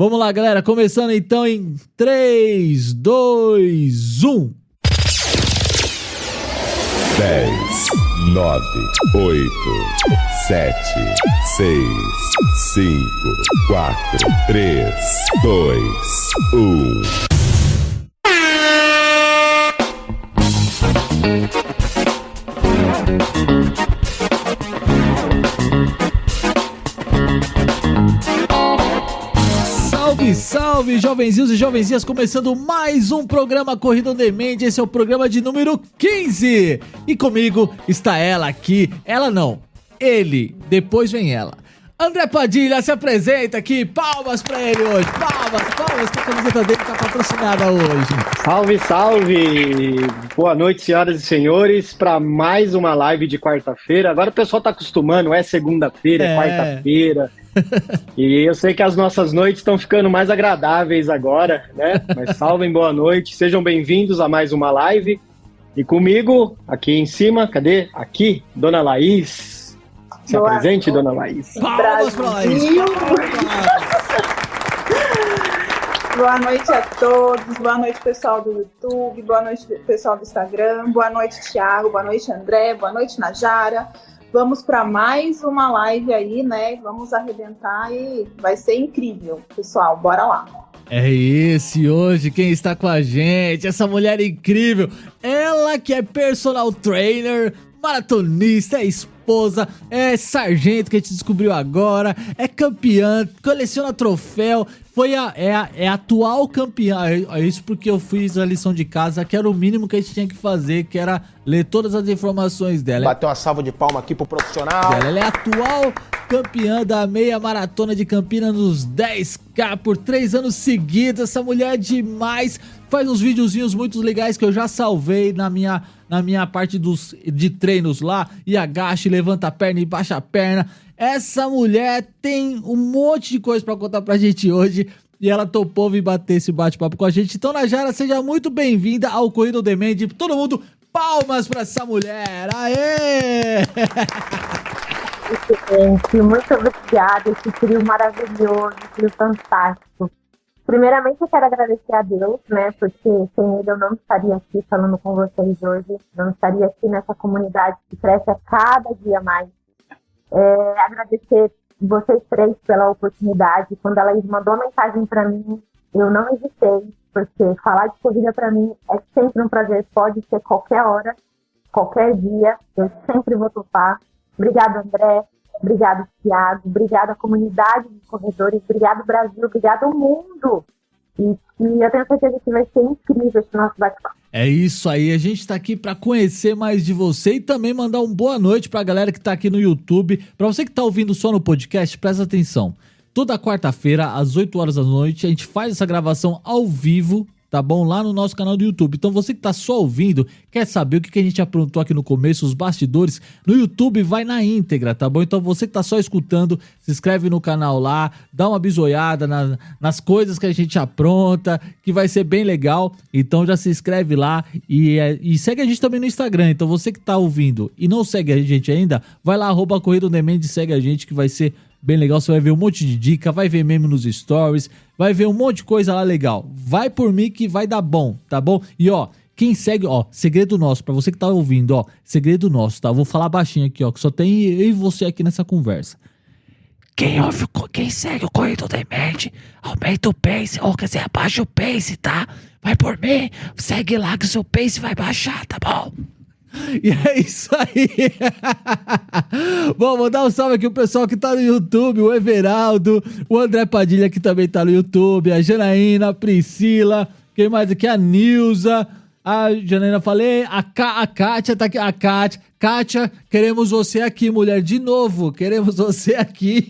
Vamos lá, galera, começando então em 3, 2, 1. 10, 9, 8, 7, 6, 5, 4, 3, 2, 1. Salve, salve, jovenzinhos e jovenzinhas, começando mais um programa Corrida on Demand. Esse é o programa de número 15. E comigo está ela aqui, ela não, ele, depois vem ela. André Padilha, se apresenta aqui, palmas pra ele hoje, palmas, que a camiseta dele tá patrocinada hoje. Salve, salve! Boa noite, senhoras e senhores, para mais uma live de quarta-feira. Agora o pessoal tá acostumando, é segunda-feira, é quarta-feira. E eu sei que as nossas noites estão ficando mais agradáveis agora, né? Mas salvem, boa noite, sejam bem-vindos a mais uma live. E comigo, aqui em cima, cadê? Aqui, Dona Laís. Se apresente, Dona Laís. Palmas pra Laís. Boa noite a todos, boa noite pessoal do YouTube, boa noite pessoal do Instagram, boa noite Thiago, boa noite André, boa noite Najara. Vamos para mais uma live aí, né? Vamos arrebentar e vai ser incrível, pessoal, bora lá. É esse hoje, quem está com a gente, essa mulher incrível, ela que é personal trainer, maratonista, é esposa, é sargento que a gente descobriu agora, é campeã, coleciona troféu, é a atual campeã. É isso porque eu fiz a lição de casa, que era o mínimo que a gente tinha que fazer, que era ler todas as informações dela. Bateu uma salva de palma aqui pro profissional. Ela é a atual campeã da meia maratona de Campinas nos 10K por 3 anos seguidos. Essa mulher é demais, faz uns videozinhos muito legais que eu já salvei na minha parte de treinos lá, e agacha, levanta a perna e baixa a perna. Essa mulher tem um monte de coisa pra contar pra gente hoje, e ela topou vir bater esse bate-papo com a gente. Então, Najara, seja muito bem-vinda ao Corrida on Demand. Todo mundo, palmas pra essa mulher! Aê! Gente, muito obrigada, esse trio maravilhoso, esse trio fantástico. Primeiramente, eu quero agradecer a Deus, né, porque sem ele eu não estaria aqui falando com vocês hoje, não estaria aqui nessa comunidade que cresce a cada dia mais. Agradecer vocês três pela oportunidade. Quando a Laís mandou uma mensagem para mim, eu não hesitei, porque falar de corrida para mim é sempre um prazer, pode ser qualquer hora, qualquer dia, eu sempre vou topar. Obrigado, André, obrigado, Thiago, obrigado à comunidade de corredores, obrigado, Brasil, obrigado, mundo. E eu tenho certeza que vai ser incrível esse nosso bate-papo. É isso aí, a gente tá aqui pra conhecer mais de você e também mandar uma boa noite pra galera que tá aqui no YouTube. Pra você que tá ouvindo só no podcast, presta atenção. Toda quarta-feira, às 8 horas da noite, a gente faz essa gravação ao vivo, tá bom? Lá no nosso canal do YouTube. Então você que tá só ouvindo, quer saber o que a gente aprontou aqui no começo, os bastidores, no YouTube vai na íntegra, tá bom? Então você que tá só escutando, se inscreve no canal lá, dá uma bisoiada nas coisas que a gente apronta, que vai ser bem legal. Então já se inscreve lá e segue a gente também no Instagram. Então você que tá ouvindo e não segue a gente ainda, vai lá, @Corrida on Demand e segue a gente, que vai ser bem legal. Você vai ver um monte de dica, vai ver meme nos stories, vai ver um monte de coisa lá legal. Vai por mim que vai dar bom, tá bom? E ó, quem segue, ó, segredo nosso, pra você que tá ouvindo, ó, segredo nosso, tá? Eu vou falar baixinho aqui, ó, que só tem eu e você aqui nessa conversa. Quem segue o Corrida on Demand, aumenta o pace, ou quer dizer, abaixa o pace, tá? Vai por mim, segue lá que o seu pace vai baixar, tá bom? E é isso aí. Bom, vou dar um salve aqui pro pessoal que tá no YouTube, o Everaldo, o André Padilha que também tá no YouTube, a Janaína, a Priscila, quem mais aqui? A Nilza, a Janaína falei, a Kátia tá aqui, a Kátia, queremos você aqui, mulher, de novo, queremos você aqui.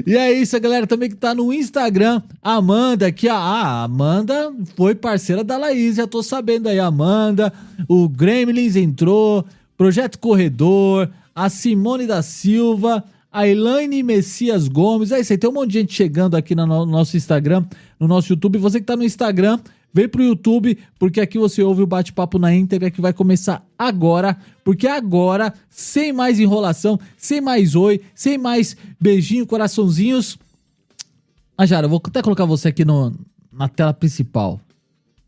E é isso, galera, também que tá no Instagram, a Amanda aqui, a Amanda foi parceira da Laís, já tô sabendo aí, a Amanda, o Gremlins entrou, Projeto Corredor, a Simone da Silva, a Elaine Messias Gomes, é isso aí, tem um monte de gente chegando aqui no nosso Instagram, no nosso YouTube. Você que tá no Instagram, vem pro YouTube, porque aqui você ouve o bate-papo na íntegra, que vai começar agora, porque agora, sem mais enrolação, sem mais oi, sem mais beijinho, coraçãozinhos, Najara, eu vou até colocar você aqui na tela principal.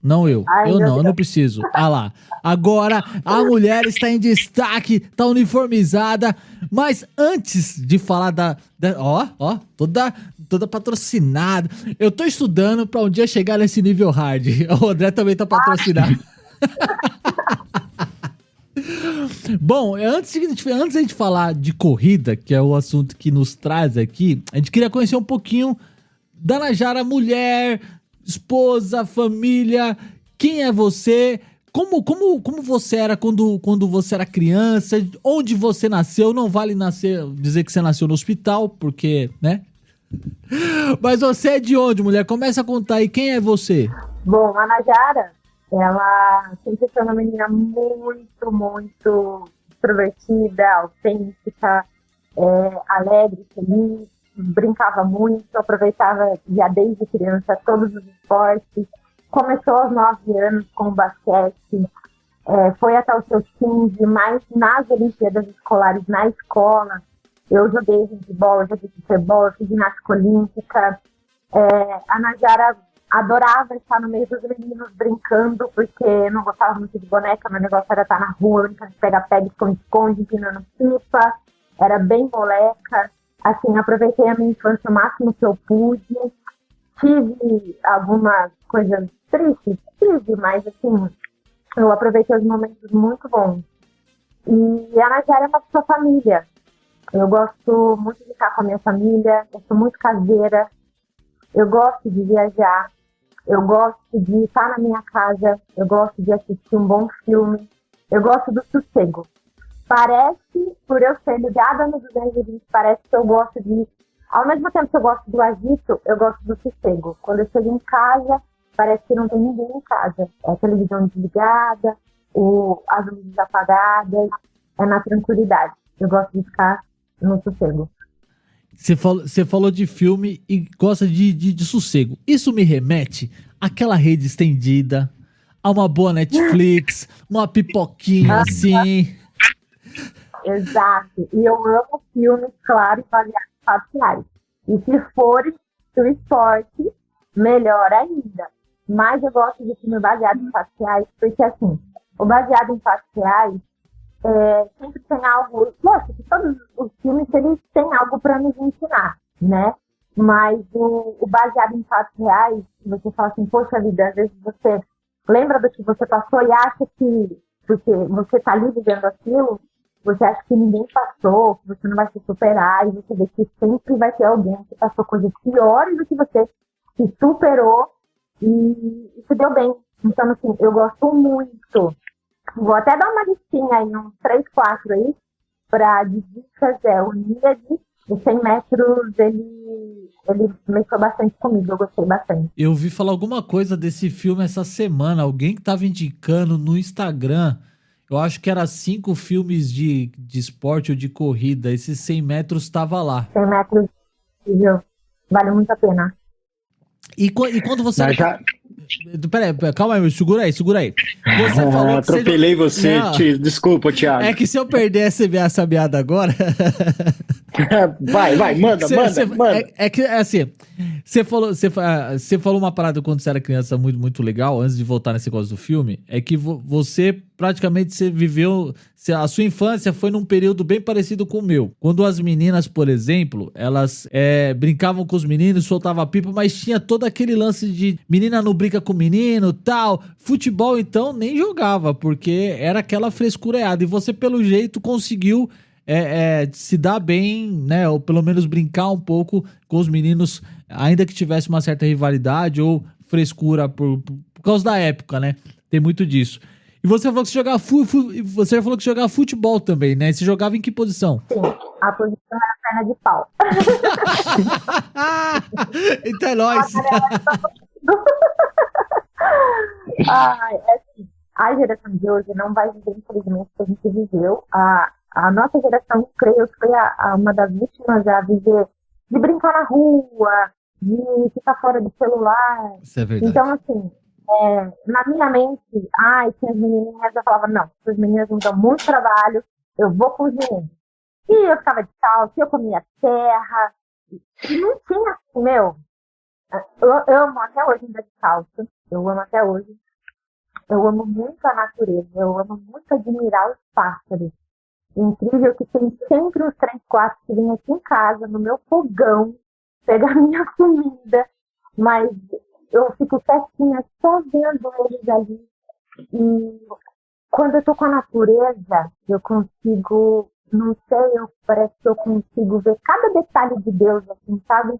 Não eu. Ai, Eu meu não, eu Deus. não preciso. Ah lá. Agora a mulher está em destaque, tá uniformizada. Mas antes de falar ó, toda patrocinada. Eu tô estudando pra um dia chegar nesse nível hard. O André também tá patrocinado. Bom, antes da gente falar de corrida, que é o assunto que nos traz aqui, a gente queria conhecer um pouquinho da Najara, mulher, esposa, família. Quem é você? Como você era quando você era criança? Onde você nasceu? Não vale dizer que você nasceu no hospital, porque, né? Mas você é de onde, mulher? Começa a contar aí, quem é você? Bom, a Najara, ela sempre foi uma menina muito, muito extrovertida, autêntica, alegre, feliz, brincava muito, aproveitava já desde criança todos os esportes. Começou aos 9 anos com o basquete, foi até os seus 15, mas nas Olimpíadas Escolares na escola, eu joguei handebol, eu joguei futebol, eu fiz ginástica olímpica. A Najara adorava estar no meio dos meninos brincando, porque eu não gostava muito de boneca, meu negócio era estar na rua, brincando de pega-pega, esconde-esconde, empinando pipa, era bem moleca. Assim, aproveitei a minha infância o máximo que eu pude. Tive algumas coisas tristes, mas assim, eu aproveitei os momentos muito bons. E a Najara é uma sua família. Eu gosto muito de estar com a minha família, eu sou muito caseira, eu gosto de viajar, eu gosto de estar na minha casa, eu gosto de assistir um bom filme, eu gosto do sossego. Parece, por eu ser ligada no 220, parece que eu gosto de... Ao mesmo tempo que eu gosto do agito, eu gosto do sossego. Quando eu chego em casa, parece que não tem ninguém em casa. É a televisão desligada, as luzes apagadas, é na tranquilidade. Eu gosto de ficar no sossego. Você falou de filme e gosta de sossego. Isso me remete àquela rede estendida, a uma boa Netflix, uma pipoquinha assim. Exato. E eu amo filmes, claro, baseados em fatos reais. E se forem do esporte, melhor ainda. Mas eu gosto de filme baseado em fatos reais, porque assim, o baseado em fatos reais sempre tem algo... Lógico que todos os filmes eles têm algo para nos ensinar, né? Mas o baseado em fatos reais, você fala assim, poxa vida, às vezes você lembra do que você passou e acha que, porque você está ali vivendo aquilo, você acha que ninguém passou, que você não vai se superar, e você vê que sempre vai ter alguém que passou coisas piores do que você, que superou e se deu bem. Então, assim, eu gosto muito. Vou até dar uma listinha aí, uns 3, 4 aí, para dicas. O Nirad, de 100 metros, ele mexeu bastante comigo, eu gostei bastante. Eu vi falar alguma coisa desse filme essa semana, alguém que tava indicando no Instagram. Eu acho que era 5 filmes de esporte ou de corrida. Esses 100 metros tava lá. 100 metros, vale muito a pena. E quando você... Já... Peraí, calma aí, segura aí. Você falou que atropelei você. Não. Desculpa, Thiago. É que se eu perder essa meada agora... Vai, manda. É que, assim, você falou uma parada quando você era criança muito, muito legal, antes de voltar nesse negócio do filme, é que você viveu, a sua infância foi num período bem parecido com o meu. Quando as meninas, por exemplo, elas brincavam com os meninos, soltavam pipa, mas tinha todo aquele lance de menina não brinca com menino, tal. Futebol, então, nem jogava, porque era aquela frescureada. E você, pelo jeito, conseguiu... se dar bem, né, ou pelo menos brincar um pouco com os meninos, ainda que tivesse uma certa rivalidade ou frescura por causa da época, né? Tem muito disso. E você falou que você jogava futebol também, né? Você jogava em que posição? Sim, a posição era perna de pau. Então é nóis. A geração de hoje não vai viver, infelizmente, o que a gente viveu. A nossa geração, creio que foi uma das últimas a viver de brincar na rua, de ficar fora do celular. Isso é verdade. Então, assim, na minha mente, tinha as menininhas, eu falava, não, as meninas me dão muito trabalho, eu vou com os meninos. E eu ficava de calça, eu comia terra, e não tinha assim, Eu amo até hoje andar descalço. Eu amo até hoje. Eu amo muito a natureza. Eu amo muito admirar os pássaros. Incrível que tem sempre uns 3, 4 que vêm aqui em casa, no meu fogão, pegar minha comida. Mas eu fico quietinha só vendo eles ali. E quando eu tô com a natureza, eu consigo, não sei, parece que eu consigo ver cada detalhe de Deus, assim, sabe?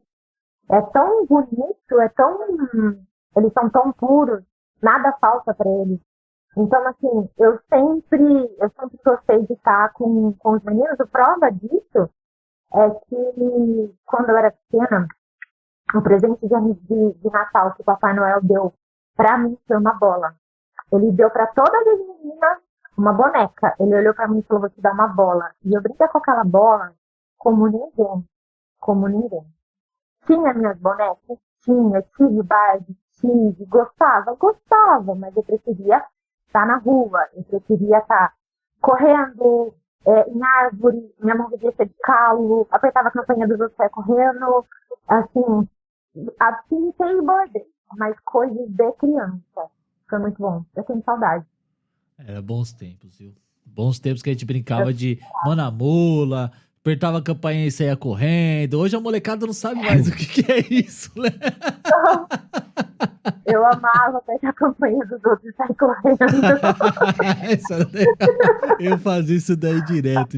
É tão bonito, eles são tão puros, nada falta para eles. Então, assim, eu sempre gostei de estar com os meninos. A prova disso é que, quando eu era pequena, o presente de Natal que o Papai Noel deu pra mim foi uma bola. Ele deu pra todas as meninas uma boneca. Ele olhou pra mim e falou, vou te dar uma bola. E eu brinquei com aquela bola como ninguém. Tinha minhas bonecas? Tinha. Tive Barbie? Tive. Gostava, mas eu preferia estar na rua. Eu preferia estar correndo em árvore, minha mão devia ser de calo, apertava a campanha dos outros, saia correndo, assim, pintei e bordei, mas coisas de criança. Foi muito bom. Eu tenho saudade. Bons tempos, viu? Bons tempos que a gente brincava de mano a mula, apertava a campainha e saía correndo. Hoje a molecada não sabe mais o que é isso, né? Eu amava apertar a campainha dos outros e sair correndo. Eu fazia isso daí direto.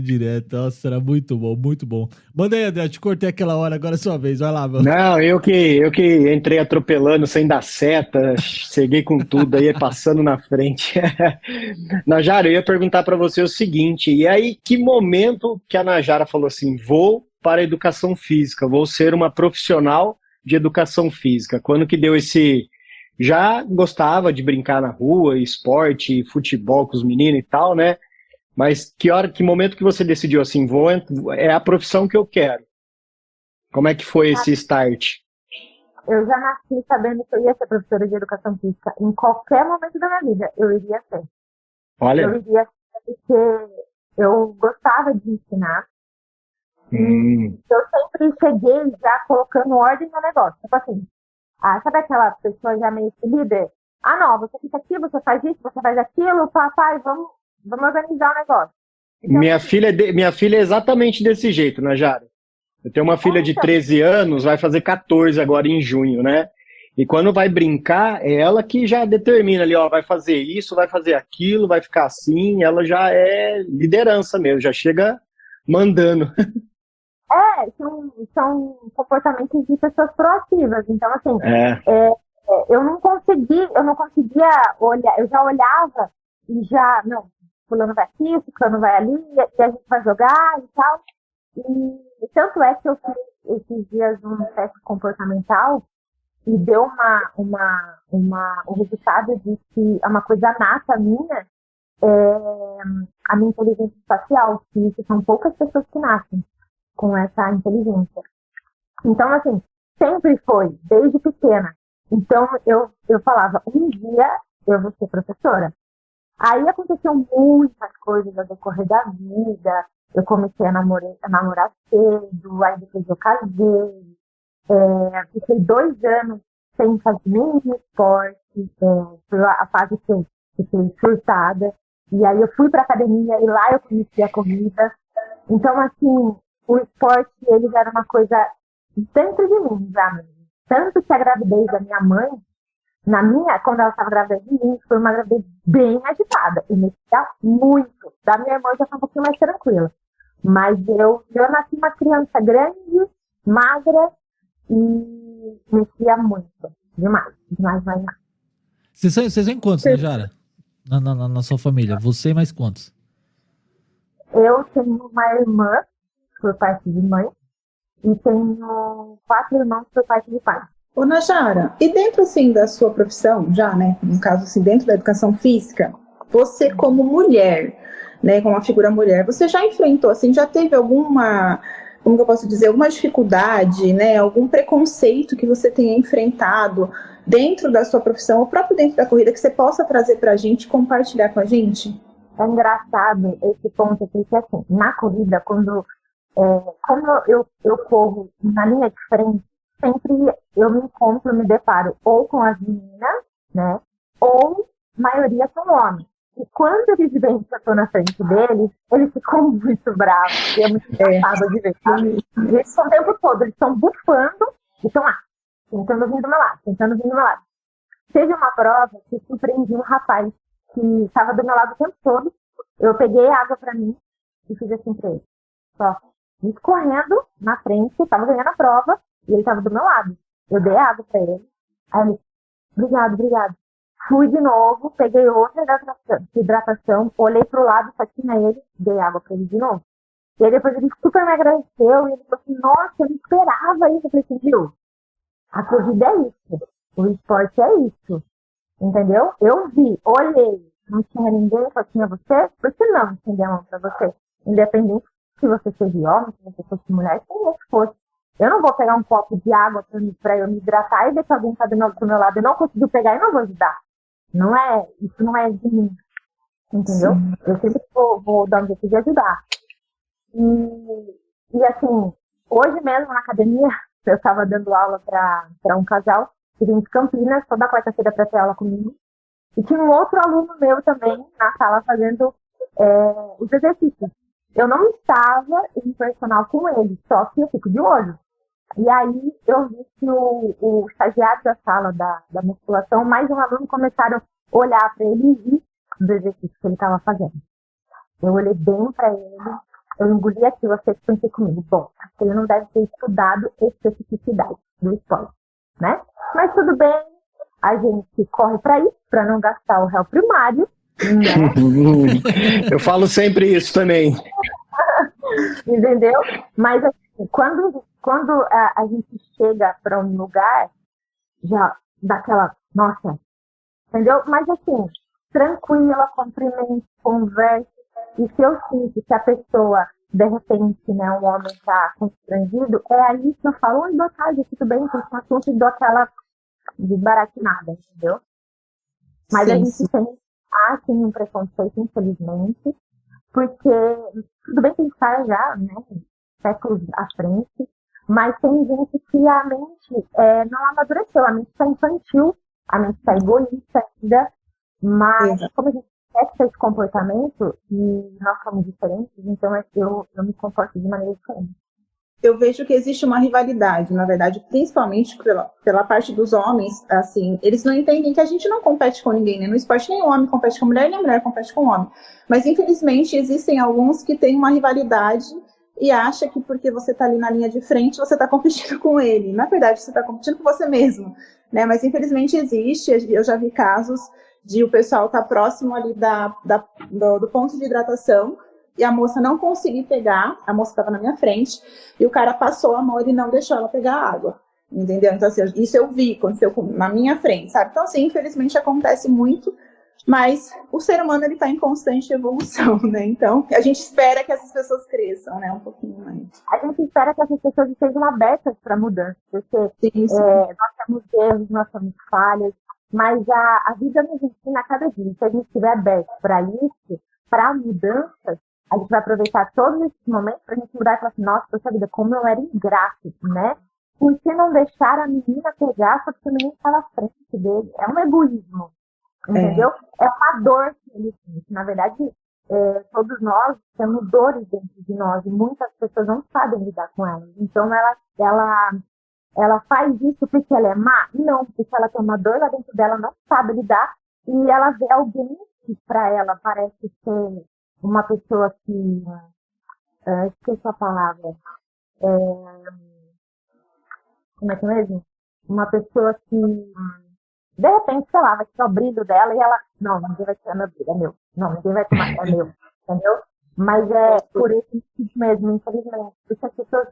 Nossa, era muito bom, muito bom. Manda aí, André, eu te cortei aquela hora, agora é sua vez, vai lá, mano. Não, eu que entrei atropelando sem dar seta, cheguei com tudo aí, passando na frente. Najara, eu ia perguntar para você o seguinte, e aí que momento que a Najara falou assim, vou para a educação física, vou ser uma profissional de educação física? Quando que deu esse... Já gostava de brincar na rua, esporte, futebol com os meninos e tal, né? Mas que momento que você decidiu assim, é a profissão que eu quero? Como é que foi esse start? Eu já nasci sabendo que eu ia ser professora de educação física. Em qualquer momento da minha vida, eu iria ser. Olha. Eu iria ser porque eu gostava de ensinar. Eu sempre cheguei já colocando ordem no negócio. Tipo assim, sabe aquela pessoa já meio que líder? Não, você fica aqui, você faz isso, você faz aquilo, papai, vamos organizar o negócio. Então, minha filha é exatamente desse jeito, Najara. Eu tenho uma filha de 13 anos, vai fazer 14 agora em junho, né? E quando vai brincar, é ela que já determina ali, ó, vai fazer isso, vai fazer aquilo, vai ficar assim, ela já é liderança mesmo, já chega mandando. São comportamentos de pessoas proativas. Então, assim, eu não conseguia olhar, eu já olhava e já, não, fulano vai aqui, fulano vai ali, e a gente vai jogar e tal. E tanto é que eu fiz esses dias um teste comportamental e deu o resultado de que é uma coisa nata minha, a minha inteligência espacial, que isso são poucas pessoas que nascem com essa inteligência. Então, assim, sempre foi, desde pequena. Então, eu falava, um dia eu vou ser professora. Aí aconteceu muitas coisas ao decorrer da vida. Eu comecei a namorar cedo, aí depois eu casei. Fiquei 2 anos sem fazer nenhum esporte. Foi a fase que eu fiquei surtada. E aí eu fui pra academia e lá eu conheci a corrida. Então, assim, o esporte, ele já era uma coisa dentro de mim, já mesmo. Tanto que a gravidez da minha mãe, quando ela estava grávida de mim, foi uma gravidez bem agitada. E mexia muito. Da minha irmã já foi um pouquinho mais tranquila. Mas eu nasci uma criança grande, magra e mexia muito. Demais. Vocês são quantos, né, Jara? Na sua família? Você e mais quantos? Eu tenho uma irmã, por parte de mãe, e tenho 4 irmãos por parte de pai. Ô, Najara, e dentro, assim, da sua profissão, já, né, no caso, assim, dentro da educação física, você como mulher, né, como uma figura mulher, você já enfrentou, assim, já teve alguma, como que eu posso dizer, alguma dificuldade, né, algum preconceito que você tenha enfrentado dentro da sua profissão, ou próprio dentro da corrida, que você possa trazer pra gente, compartilhar com a gente? É engraçado esse ponto aqui, que assim, na corrida, quando eu corro na linha de frente, sempre eu me deparo ou com as meninas, né? Ou maioria com homens. E quando eles veem que eu tô na frente deles, eles ficam muito bravos. E é muito engraçado de ver, sabe? Eles estão o tempo todo, eles estão bufando e estão lá, tentando vir do meu lado, tentando vir do meu lado. Teve uma prova que surpreendi um rapaz que estava do meu lado o tempo todo. Eu peguei água pra mim e fiz assim pra ele. Só me correndo na frente, tava ganhando a prova e ele tava do meu lado. Eu dei água pra ele. Aí ele, obrigado. Fui de novo, peguei outra hidratação, olhei pro lado, só tinha ele, dei água pra ele de novo. E aí depois ele super me agradeceu e ele falou assim, nossa, eu não esperava isso. Eu falei assim, viu? A corrida é isso. O esporte é isso. Entendeu? Eu vi, olhei, não tinha ninguém, só tinha você, por que não estender a mão pra você? Independente se você seja homem, se você fosse mulher, quem é que fosse. Eu não vou pegar um copo de água pra eu me hidratar e ver que alguém tá do meu lado e não conseguiu pegar e não vou ajudar. Isso não é de mim. Entendeu? Sim. Eu sempre vou dar um jeito de ajudar. E assim, hoje mesmo na academia, eu estava dando aula para um casal que vem de Campinas, toda quarta-feira para ter aula comigo. E tinha um outro aluno meu também na sala fazendo os exercícios. Eu não estava em personal com ele, só que eu fico de olho. E aí eu vi que o estagiário da sala da musculação, mais um aluno, começaram a olhar para ele e rir do exercício que ele estava fazendo. Eu olhei bem para ele, eu engoli aquilo, eu pensei comigo, bom, acho que ele não deve ter estudado especificidade do esporte, né? Mas tudo bem, a gente corre para isso, para não gastar o réu primário, né? Eu falo sempre isso também. Entendeu? Mas assim, quando a gente chega para um lugar, já dá aquela, nossa, entendeu? Mas assim, tranquila, cumprimente, converse. E se eu sinto que a pessoa, de repente, né, um homem está constrangido, é aí que eu falo, oi, boa tarde, tudo bem? Tem um assunto e dou aquela desbaratinada, entendeu? Mas a gente tem um preconceito, infelizmente, porque tudo bem que a gente está já, né, séculos à frente, mas tem gente que a mente não amadureceu, a mente está infantil, a mente está egoísta ainda, mas como a gente detecta esse comportamento e nós somos diferentes, então eu me comporto de maneira diferente. Eu vejo que existe uma rivalidade, na verdade, principalmente pela parte dos homens, assim, eles não entendem que a gente não compete com ninguém, né? No esporte nem o homem compete com a mulher, nem a mulher compete com o homem. Mas, infelizmente, existem alguns que têm uma rivalidade e acham que porque você está ali na linha de frente, você está competindo com ele. Na verdade, você está competindo com você mesmo, né? Mas, infelizmente, existe, eu já vi casos de o pessoal estar próximo ali do ponto de hidratação, e a moça não conseguiu pegar, a moça estava na minha frente, e o cara passou a mão e não deixou ela pegar a água, entendeu? Então, assim, isso eu vi, aconteceu na minha frente, sabe? Então, assim, infelizmente acontece muito, mas o ser humano, ele está em constante evolução, né? Então, a gente espera que essas pessoas cresçam, né? Um pouquinho mais. A gente espera que essas pessoas estejam abertas para mudança, porque nós temos erros, nós temos falhas, mas a vida nos ensina a cada dia. Se a gente estiver aberto para isso, para mudanças, a gente vai aproveitar todos esses momentos para a gente mudar e falar assim, nossa, poxa vida, como eu era ingrato, né? Por que não deixar a menina pegar só porque a menina está na frente dele? É um egoísmo, entendeu? É uma dor que ele tem. Na verdade, todos nós temos dores dentro de nós e muitas pessoas não sabem lidar com elas. Então, ela faz isso porque ela é má? Não, porque ela tem uma dor lá dentro dela, não sabe lidar e ela vê alguém que para ela parece ser uma pessoa que... esqueci a palavra. Como é que é mesmo? Uma pessoa que, de repente, sei lá, vai tirar o brilho dela e ela... Não, ninguém vai tirar meu brilho, é meu. Não, ninguém vai tomar, é meu. Entendeu? Mas é por esse motivo mesmo, infelizmente. Porque as pessoas,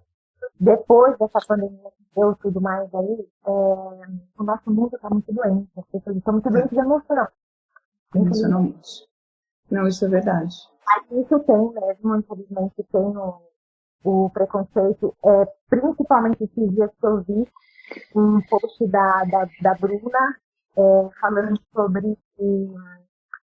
depois dessa pandemia que deu tudo mais aí, o nosso mundo está muito doente. As pessoas estão muito doentes emocionalmente. Não, isso é verdade. Mas isso tem mesmo, infelizmente, tem o preconceito, principalmente esses dias que eu vi um post da Bruna falando sobre que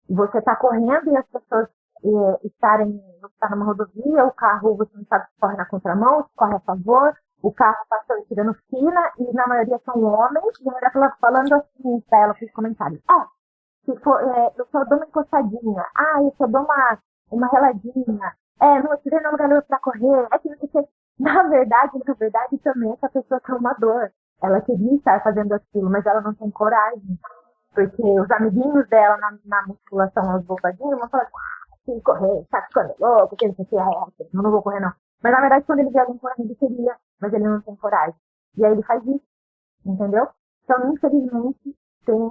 você está correndo e as pessoas você está numa rodovia, o carro, você não sabe se corre na contramão, se corre a favor, o carro passando, tirando fila, e na maioria são homens, e a mulher falando assim pra ela, fez comentários. Se for, eu só dou uma encostadinha. Eu só dou uma reladinha. Não, eu tirei no lugar pra correr. É que não sei o que. Na verdade também essa pessoa tem uma dor. Ela queria estar fazendo aquilo, mas ela não tem coragem. Porque os amiguinhos dela na musculação, os bombadinhos, vão falar, tem que correr, tá ficando louco, porque não sei o que, não vou correr não. Mas na verdade, quando ele vê alguém correndo, ele queria, mas ele não tem coragem. E aí ele faz isso, entendeu? Então, infelizmente, tem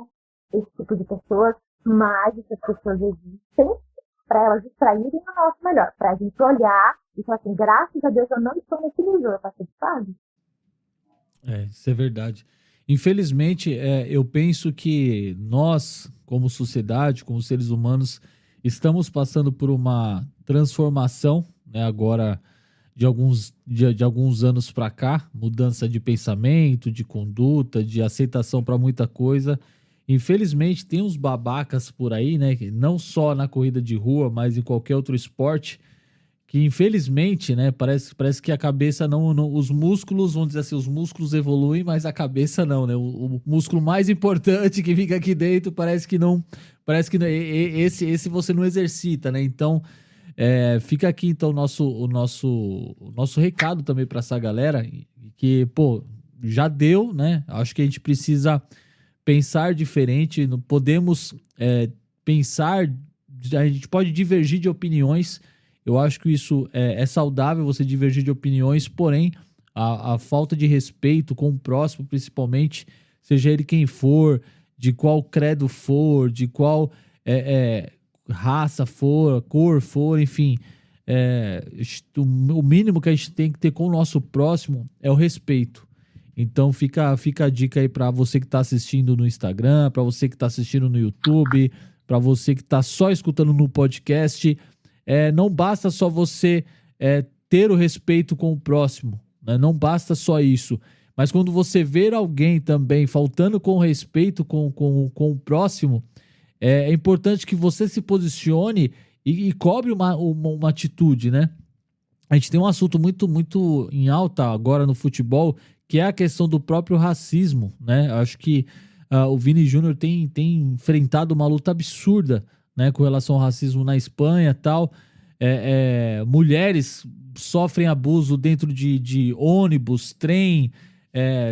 esse tipo de pessoas, mas essas pessoas existem para elas distraírem o nosso melhor, para a gente olhar e falar assim, graças a Deus eu não estou nesse nível, eu passei de fase. Isso é verdade. Infelizmente, eu penso que nós, como sociedade, como seres humanos, estamos passando por uma transformação, né, agora de alguns anos para cá, mudança de pensamento, de conduta, de aceitação para muita coisa. Infelizmente, tem uns babacas por aí, né, não só na corrida de rua, mas em qualquer outro esporte, que infelizmente, né, parece que a cabeça não, os músculos, vamos dizer assim, os músculos evoluem, mas a cabeça não, né, o músculo mais importante que fica aqui dentro parece que não, esse você não exercita, né, então fica aqui então o nosso recado também para essa galera, que, pô, já deu, né, acho que a gente precisa pensar diferente, não podemos pensar, a gente pode divergir de opiniões. Eu acho que isso é saudável, você divergir de opiniões, porém, a falta de respeito com o próximo, principalmente, seja ele quem for, de qual credo for, de qual raça for, cor for, enfim, o mínimo que a gente tem que ter com o nosso próximo é o respeito. Então fica a dica aí para você que está assistindo no Instagram, para você que está assistindo no YouTube, para você que está só escutando no podcast. Não basta só você ter o respeito com o próximo, né? Não basta só isso. Mas quando você ver alguém também faltando com respeito com o próximo, é importante que você se posicione e cobre uma atitude, né? A gente tem um assunto muito, muito em alta agora no futebol, que é a questão do próprio racismo, né? Acho que o Vini Júnior tem enfrentado uma luta absurda, né, com relação ao racismo na Espanha e tal. Mulheres sofrem abuso dentro de ônibus, trem,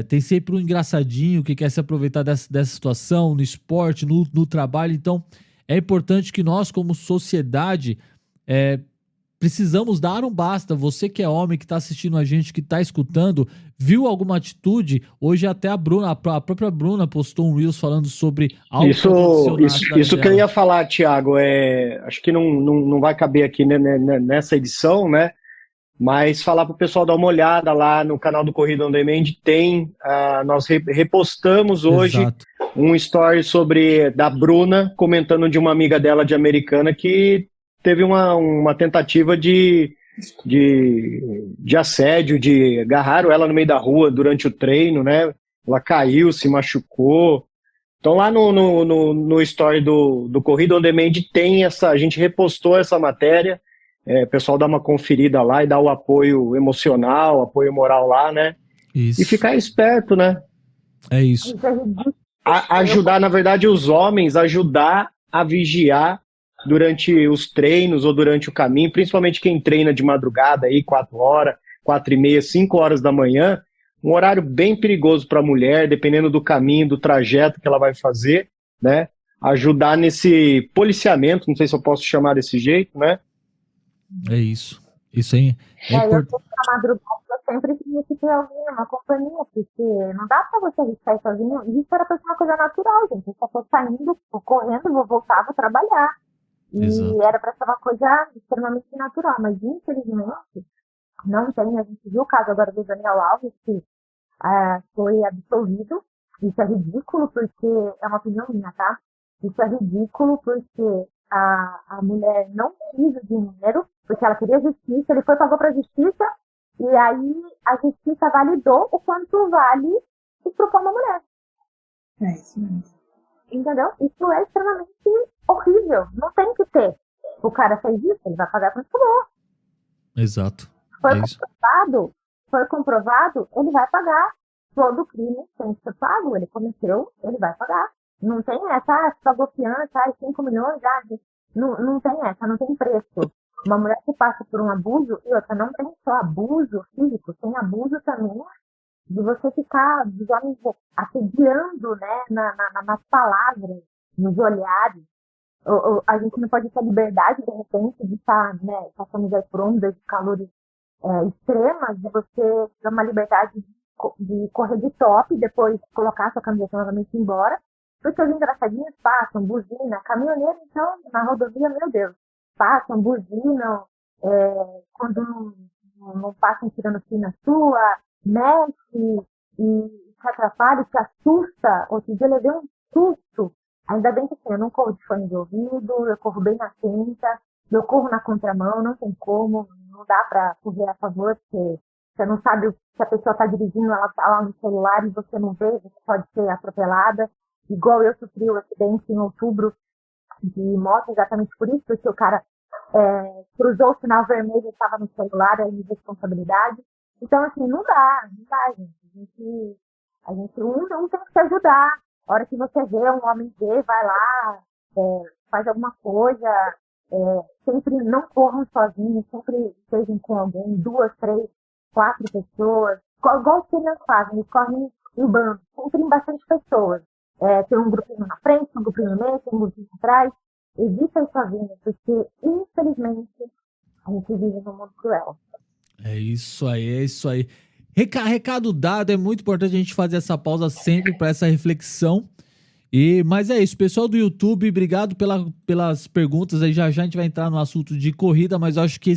tem sempre um engraçadinho que quer se aproveitar dessa situação no esporte, no trabalho. Então é importante que nós, como sociedade, precisamos dar um basta. Você que é homem, que está assistindo a gente, que está escutando, viu alguma atitude? Hoje até a própria Bruna postou um Reels falando sobre algo que aconteceu na cidade isso que eu ia falar, Thiago, acho que não vai caber aqui, né, nessa edição, né? Mas falar para o pessoal dar uma olhada lá no canal do Corrida On Demand, nós repostamos hoje. Exato. Um story da Bruna, comentando de uma amiga dela de Americana que teve uma tentativa de assédio, agarraram ela no meio da rua durante o treino, né? Ela caiu, se machucou. Então lá no story do Corrida On Demand a gente repostou essa matéria, o pessoal dá uma conferida lá e dá o apoio emocional, apoio moral lá, né? Isso. E ficar esperto, né? É isso. Ajudar, na verdade, os homens, ajudar a vigiar durante os treinos ou durante o caminho, principalmente quem treina de madrugada aí, 4 horas, 4h30, 5 horas da manhã, um horário bem perigoso para a mulher, dependendo do caminho, do trajeto que ela vai fazer, né? Ajudar nesse policiamento, não sei se eu posso chamar desse jeito, né? É isso. Isso aí é importante. Na madrugada eu sempre tinha que ter alguém, uma companhia, porque não dá pra você arriscar sozinho. Isso era pra ser uma coisa natural, gente. Eu só tô saindo, tô correndo, vou voltar, vou trabalhar. E Exato. Era pra ser uma coisa extremamente natural, mas infelizmente não tem. A gente viu o caso agora do Daniel Alves, que foi absolvido. Isso é ridículo, porque é uma opinião minha, tá? Isso é ridículo porque a mulher não quis o dinheiro, porque ela queria justiça, ele pagou pra justiça, e aí a justiça validou o quanto vale estuprar uma mulher. É isso mesmo. Entendeu? Isso é extremamente horrível. Não tem que ter. O cara fez isso, ele vai pagar quanto for. Exato. Foi comprovado for comprovado, ele vai pagar todo o crime tem que ser pago. Ele cometeu, ele vai pagar. Não tem essa, pagou fiança, 5 milhões, não tem essa, não tem preço. Uma mulher que passa por um abuso, e outra, não tem só abuso físico, tem abuso também de você ficar, dos homens assediando, né, nas palavras, nos olhares. A gente não pode ter liberdade, de repente, de estar, né, passando por ondas de calores extremas, de você ter uma liberdade de correr de top e depois colocar sua camiseta novamente e ir embora. Porque os engraçadinhos passam, buzinam, caminhoneiro, então, na rodovia, meu Deus, passam, buzinam, quando não passam tirando fina sua, mexe e se atrapalha, se assusta. Outro dia eu levei um susto. Ainda bem que assim, eu não corro de fone de ouvido, eu corro bem na quinta, eu corro na contramão, não tem como, não dá pra correr a favor, porque você não sabe se a pessoa tá dirigindo, ela tá lá no celular e você não vê, você pode ser atropelada. Igual eu sofri o acidente em outubro de moto, exatamente por isso, porque o cara cruzou o sinal vermelho e estava no celular, é irresponsabilidade. Então, assim, não dá, gente. A gente um tem que se ajudar. A hora que você vê um homem gay, vai lá, faz alguma coisa, sempre não corram sozinhos, sempre estejam com alguém, 2, 3, 4 pessoas. Igual os crianças fazem, eles correm em bando, sempre em bastante pessoas. Tem um grupinho na frente, um grupinho no meio, tem um grupinho atrás. Evita isso, sozinho, porque, infelizmente, a gente vive num mundo cruel. É isso aí. Recado dado, é muito importante a gente fazer essa pausa sempre para essa reflexão. Mas é isso, pessoal do YouTube, obrigado pelas perguntas. Aí já a gente vai entrar no assunto de corrida, mas eu acho que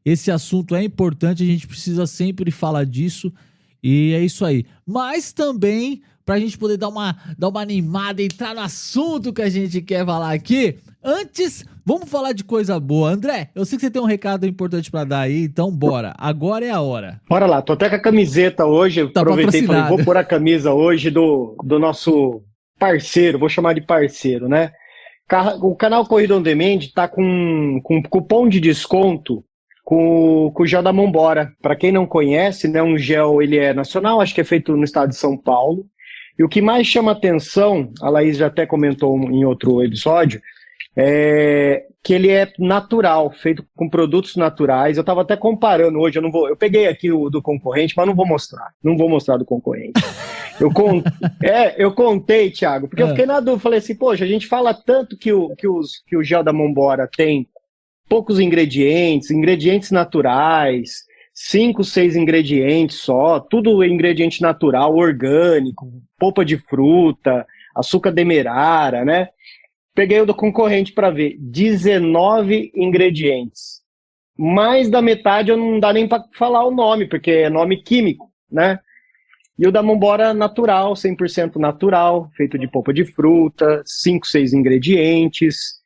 esse assunto é importante, a gente precisa sempre falar disso. E é isso aí. Mas também, pra gente poder dar uma animada, entrar no assunto que a gente quer falar aqui, antes, vamos falar de coisa boa. André, eu sei que você tem um recado importante pra dar aí, então bora. Agora é a hora. Bora lá, tô até com a camiseta hoje, Tá aproveitei e falei, vou pôr a camisa hoje do nosso parceiro, vou chamar de parceiro, né? O canal Corrida On Demand tá com cupom de desconto com o gel da Mambora. Para quem não conhece, né, um gel, ele é nacional, acho que é feito no estado de São Paulo. E o que mais chama atenção, a Laís já até comentou em outro episódio, é que ele é natural, feito com produtos naturais. Eu estava até comparando hoje, eu peguei aqui o do concorrente, mas não vou mostrar do concorrente. Eu contei, Thiago, porque eu fiquei na dúvida, falei assim, poxa, a gente fala tanto que o gel da Mambora tem poucos ingredientes naturais, 5, 6 ingredientes só, tudo ingrediente natural, orgânico, polpa de fruta, açúcar demerara, né? Peguei o do concorrente para ver, 19 ingredientes. Mais da metade eu não dá nem para falar o nome, porque é nome químico, né? E o da Mambora natural, 100% natural, feito de polpa de fruta, 5, 6 ingredientes,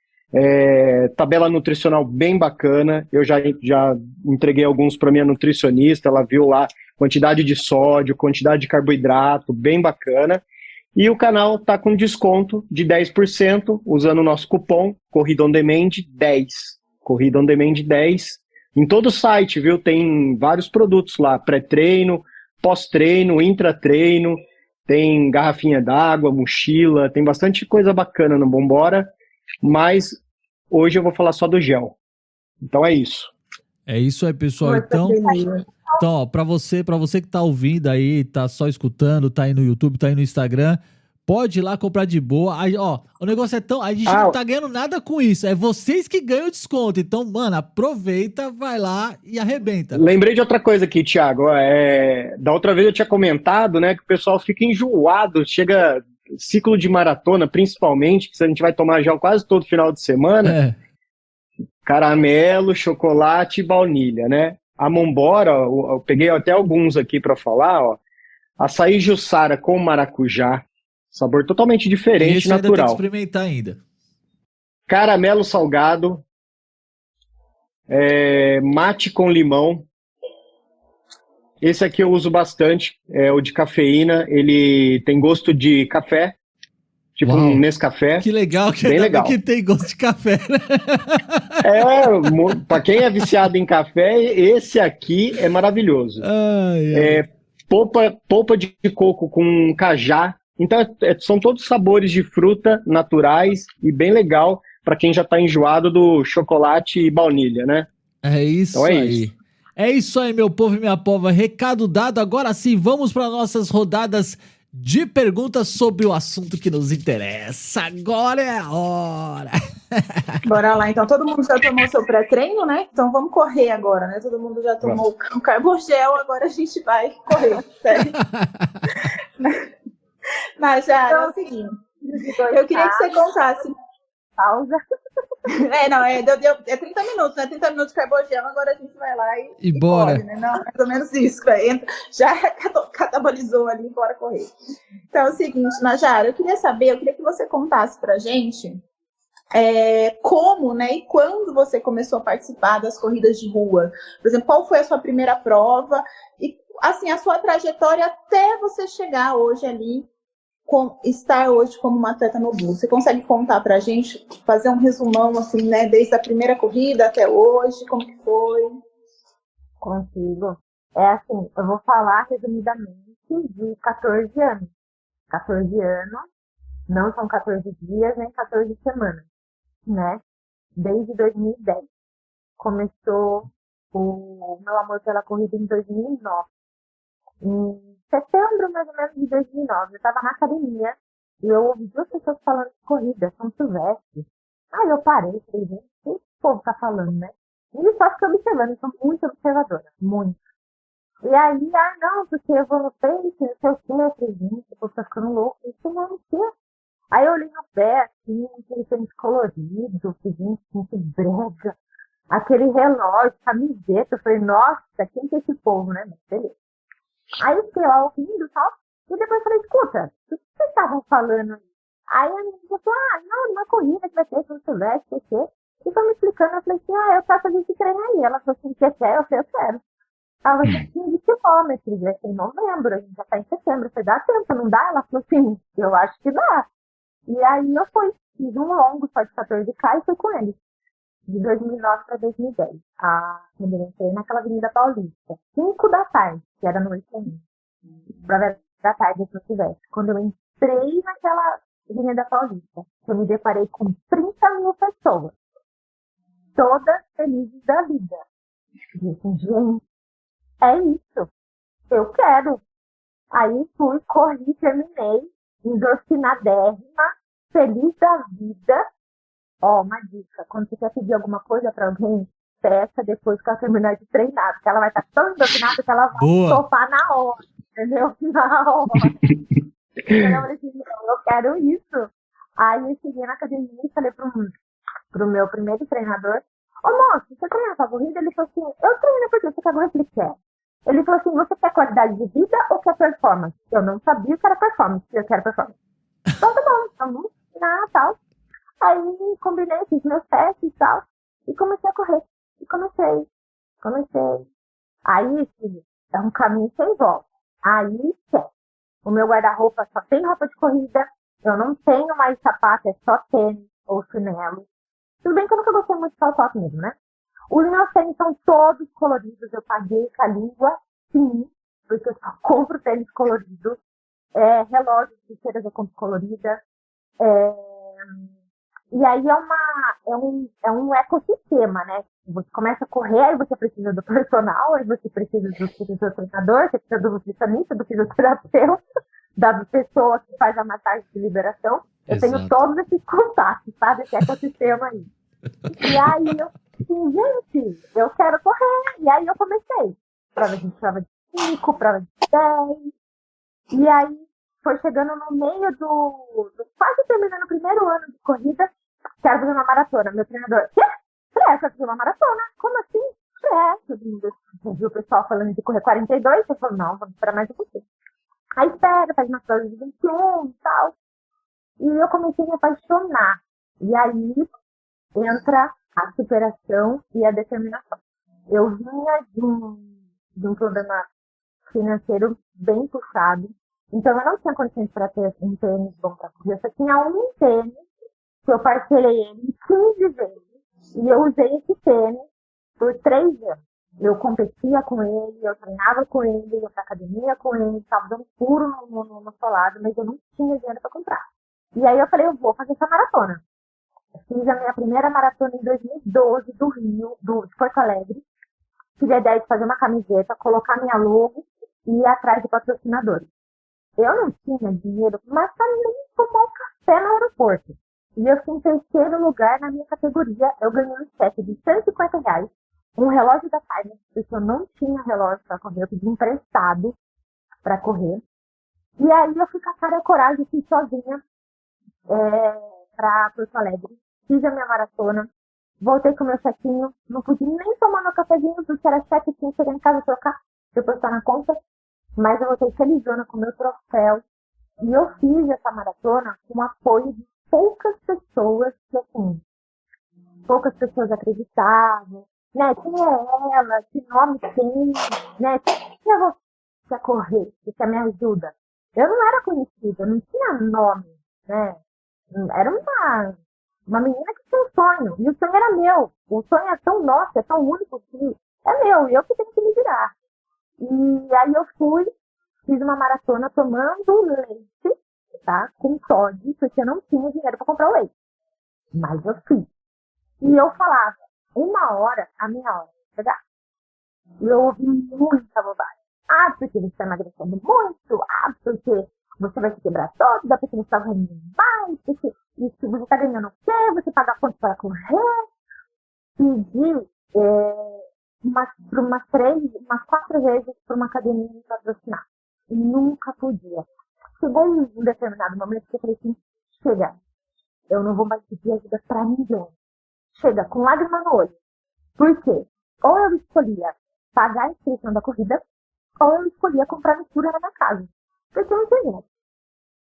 tabela nutricional bem bacana. Eu já entreguei alguns para minha nutricionista, ela viu lá quantidade de sódio, quantidade de carboidrato, bem bacana. E o canal está com desconto de 10%, usando o nosso cupom Corrida On Demand 10. Corrida On Demand 10. Em todo o site, viu? Tem vários produtos lá, pré-treino, pós-treino, intratreino, tem garrafinha d'água, mochila, tem bastante coisa bacana no Vambora, mas hoje eu vou falar só do gel. Então é isso. É isso aí, pessoal. Então, ó, pra você que tá ouvindo aí, tá só escutando, tá aí no YouTube, tá aí no Instagram, pode ir lá comprar de boa. Aí, ó, o negócio é tão... A gente não tá ganhando nada com isso. É vocês que ganham o desconto. Então, mano, aproveita, vai lá e arrebenta. Lembrei de outra coisa aqui, Thiago. Da outra vez eu tinha comentado, né, que o pessoal fica enjoado. Chega ciclo de maratona, principalmente, que a gente vai tomar gel quase todo final de semana. Caramelo, chocolate e baunilha, né? A Mambora, eu peguei até alguns aqui para falar, ó. Açaí Jussara com maracujá. Sabor totalmente diferente, esse natural. Ainda tem que experimentar ainda. Caramelo salgado. Mate com limão. Esse aqui eu uso bastante. É o de cafeína. Ele tem gosto de café. tipo Uau. um Nescafé. Que legal, que Bem ainda legal. bem que tem gosto de café, né? Para quem é viciado em café, esse aqui é maravilhoso. Ai, ai. Polpa de coco com cajá. Então, são todos sabores de fruta naturais e bem legal para quem já está enjoado do chocolate e baunilha, né? É isso Então é aí. isso. É isso aí, meu povo e minha pova. Recado dado. Agora sim, vamos para nossas rodadas de perguntas sobre o assunto que nos interessa. Agora é a hora. Bora lá, então. Todo mundo já tomou seu pré-treino, né? Então vamos correr agora, né? Todo mundo já tomou o carbogel, agora a gente vai correr, certo? Najara, é o seguinte. Eu queria que você contasse. Pausa. Deu 30 minutos, né? 30 minutos de carbogel, agora a gente vai lá E bora. corre, né? Não, mais ou menos isso. Já catabolizou ali, bora correr. Então é o seguinte, Najara, eu queria que você contasse pra gente como, né, e quando você começou a participar das corridas de rua. Por exemplo, qual foi a sua primeira prova e, assim, a sua trajetória até você chegar hoje ali, estar hoje como uma atleta no Blue. Você consegue contar pra gente, fazer um resumão, assim, né, desde a primeira corrida até hoje, como que foi? Consigo. É assim, eu vou falar resumidamente de 14 anos. 14 anos, não são 14 dias, nem 14 semanas, né? Desde 2010. Começou o meu amor pela corrida em 2009. Em setembro, mais ou menos, de 2009, eu estava na academia e eu ouvi duas pessoas falando de corrida, São Silvestre. Aí eu parei, falei, gente, o que esse povo tá falando, né? E eu só fiquei observando, eu sou muito observadora, muito. E aí, não, porque eu vou no peito, não sei o que, eu falei, gente, o povo tá ficando louco, isso não é o quê? Aí eu olhei no pé, assim, aquele tênis colorido, que gente, muito brega, aquele relógio, camiseta, eu falei, nossa, quem que é esse povo, né? Mas beleza. Aí eu fiquei lá ouvindo e tal, e depois falei, escuta, o que vocês estavam falando? Aí a menina falou, não, uma corrida que vai ter, São Silvestre, sei. E foi me explicando, eu falei assim, eu quero fazer esse treino aí. Ela falou assim, você quer? Eu falei, eu quero. Ela falou assim, 15 quilômetros, vai ser em novembro, a gente já tá em setembro, você dá tempo, não dá? Ela falou assim, eu acho que dá. E aí eu fiz um longo só de 14K e fui com ele. De 2009 para 2010. Quando eu entrei naquela Avenida Paulista. 5 da tarde, que era noite ainda. Pra da tarde, se eu tivesse. Quando eu entrei naquela Avenida Paulista, eu me deparei com 30 mil pessoas. Todas felizes da vida. Eu disse, gente, é isso. Eu quero. Aí fui, corri, terminei, endorfinadérrima, feliz da vida. Uma dica, quando você quer pedir alguma coisa pra alguém, peça depois que ela terminar de treinar, porque ela vai estar tão endorfinada que ela vai topar na hora, entendeu? Na hora. Então eu disse, eu quero isso. Aí eu cheguei na academia e falei pro meu primeiro treinador, moço, você treina essa corrida? Ele falou assim, eu treino porque você quer ver o que ele quer. Ele falou assim, você quer qualidade de vida ou quer performance? Eu não sabia o que era performance, eu quero performance. Então tá bom, então vamos treinar e tal. Aí combinei, fiz meus testes e tal, e comecei a correr. E comecei. Aí, filho, é um caminho sem volta. Aí, o meu guarda-roupa só tem roupa de corrida, eu não tenho mais sapato, é só tênis ou chinelo. Tudo bem que eu nunca gostei muito de salto mesmo, né? Os meus tênis são todos coloridos, eu paguei com a língua, sim, porque eu só compro tênis coloridos. Relógio, pulseiras eu compro colorida. E aí é um ecossistema, né? Você começa a correr, aí você precisa do personal, aí você precisa do seu treinador, você precisa do nutricionista, do fisioterapeuta, da pessoa que faz a massagem de liberação. Eu tenho todos esses contatos, sabe? Esse ecossistema aí. E aí eu disse, gente, eu quero correr. E aí eu comecei. Prova de 5, prova de 10. E aí foi chegando no meio quase terminando o primeiro ano de corrida, quero fazer uma maratona. Meu treinador, quê? Quero fazer uma maratona. Como assim? Todo mundo viu o pessoal falando de correr 42, eu falei, não, vamos esperar mais um pouquinho. Aí espera, faz uma prova de 21 e tal. E eu comecei a me apaixonar. E aí entra a superação e a determinação. Eu vinha de um problema financeiro bem puxado. Então eu não tinha condições para ter um tênis bom para correr. Eu só tinha um tênis que eu parcelei ele em 15 vezes. E eu usei esse tênis por 3 anos. Eu competia com ele, eu treinava com ele, eu ia pra academia com ele, estava dando furo no solado, mas eu não tinha dinheiro para comprar. E aí eu falei, eu vou fazer essa maratona. Eu fiz a minha primeira maratona em 2012 do Rio, de Porto Alegre. Tive a ideia de fazer uma camiseta, colocar minha logo e ir atrás de patrocinadores. Eu não tinha dinheiro, mas pra nem tomar um café no aeroporto. E eu fui em terceiro lugar na minha categoria. Eu ganhei um cheque de R$150, um relógio da Timer, porque eu não tinha relógio para correr, eu pedi emprestado para correr. E aí eu fui com a cara e a coragem, fui sozinha para Porto Alegre. Fiz a minha maratona, voltei com o meu chequinho, não pude nem tomar meu cafezinho, porque era cheque, tinha que chegar em casa trocar, depois estar na conta. Mas eu voltei felizona com o meu troféu. E eu fiz essa maratona com o apoio de poucas pessoas, que assim, poucas pessoas acreditavam, né? Quem é ela? Que nome tem? Né? Quem é você que quer correr? Que quer me ajuda? Eu não era conhecida, não tinha nome, né? Era uma menina que tinha um sonho, e o sonho era meu. O sonho é tão nosso, é tão único que é meu, e eu que tenho que me virar. E aí eu fiz uma maratona tomando leite, tá? Com sódio, porque eu não tinha dinheiro para comprar o leite. Mas eu fiz. E eu falava, 1 hora, a minha hora de chegar. E eu ouvi muita bobagem. Ah, porque você está emagrecendo muito. Ah, porque você vai se quebrar toda, porque você está ganhando mais, porque isso, você está ganhando o quê? Você paga quanto para correr? Pedi umas 4 vezes para uma academia me patrocinar. E nunca podia. Chegou um determinado momento que eu falei assim, chega, eu não vou mais pedir ajuda para ninguém. Chega, com lágrima no olho. Por quê? Ou eu escolhia pagar a inscrição da corrida, ou eu escolhia comprar mistura na minha casa. Porque eu não tinha dinheiro.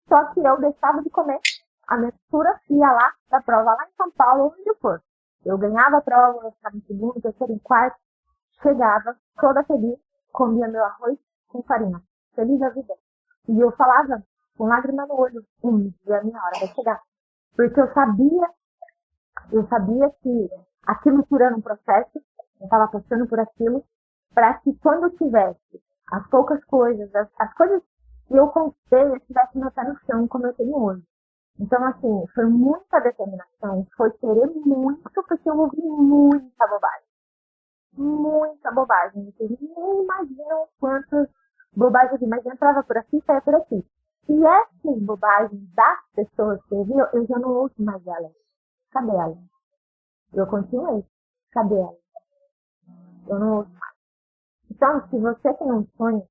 Só que eu deixava de comer a mistura, ia lá da prova lá em São Paulo, onde eu for. Eu ganhava a prova, eu ficava em segundo, terceiro, em quarto, chegava toda feliz, comia meu arroz com farinha. Feliz da vida. E eu falava com lágrima no olho, dia a minha hora vai chegar. Porque eu sabia que aquilo era um processo, eu estava passando por aquilo, para que quando eu tivesse as poucas coisas, as coisas que eu conquistei, eu tivesse meu pé no chão como eu tenho hoje. Então, assim, foi muita determinação, foi querer muito, porque eu ouvi muita bobagem. Muita bobagem. Vocês nem imaginam quantas bobagens eu vi, mas eu entrava por aqui e saia por aqui. E essas bobagens das pessoas que eu vi, eu já não ouço mais elas. Cadê ela? Eu continuei. Cadê ela? Eu não ouço mais. Então, se você tem um sonho,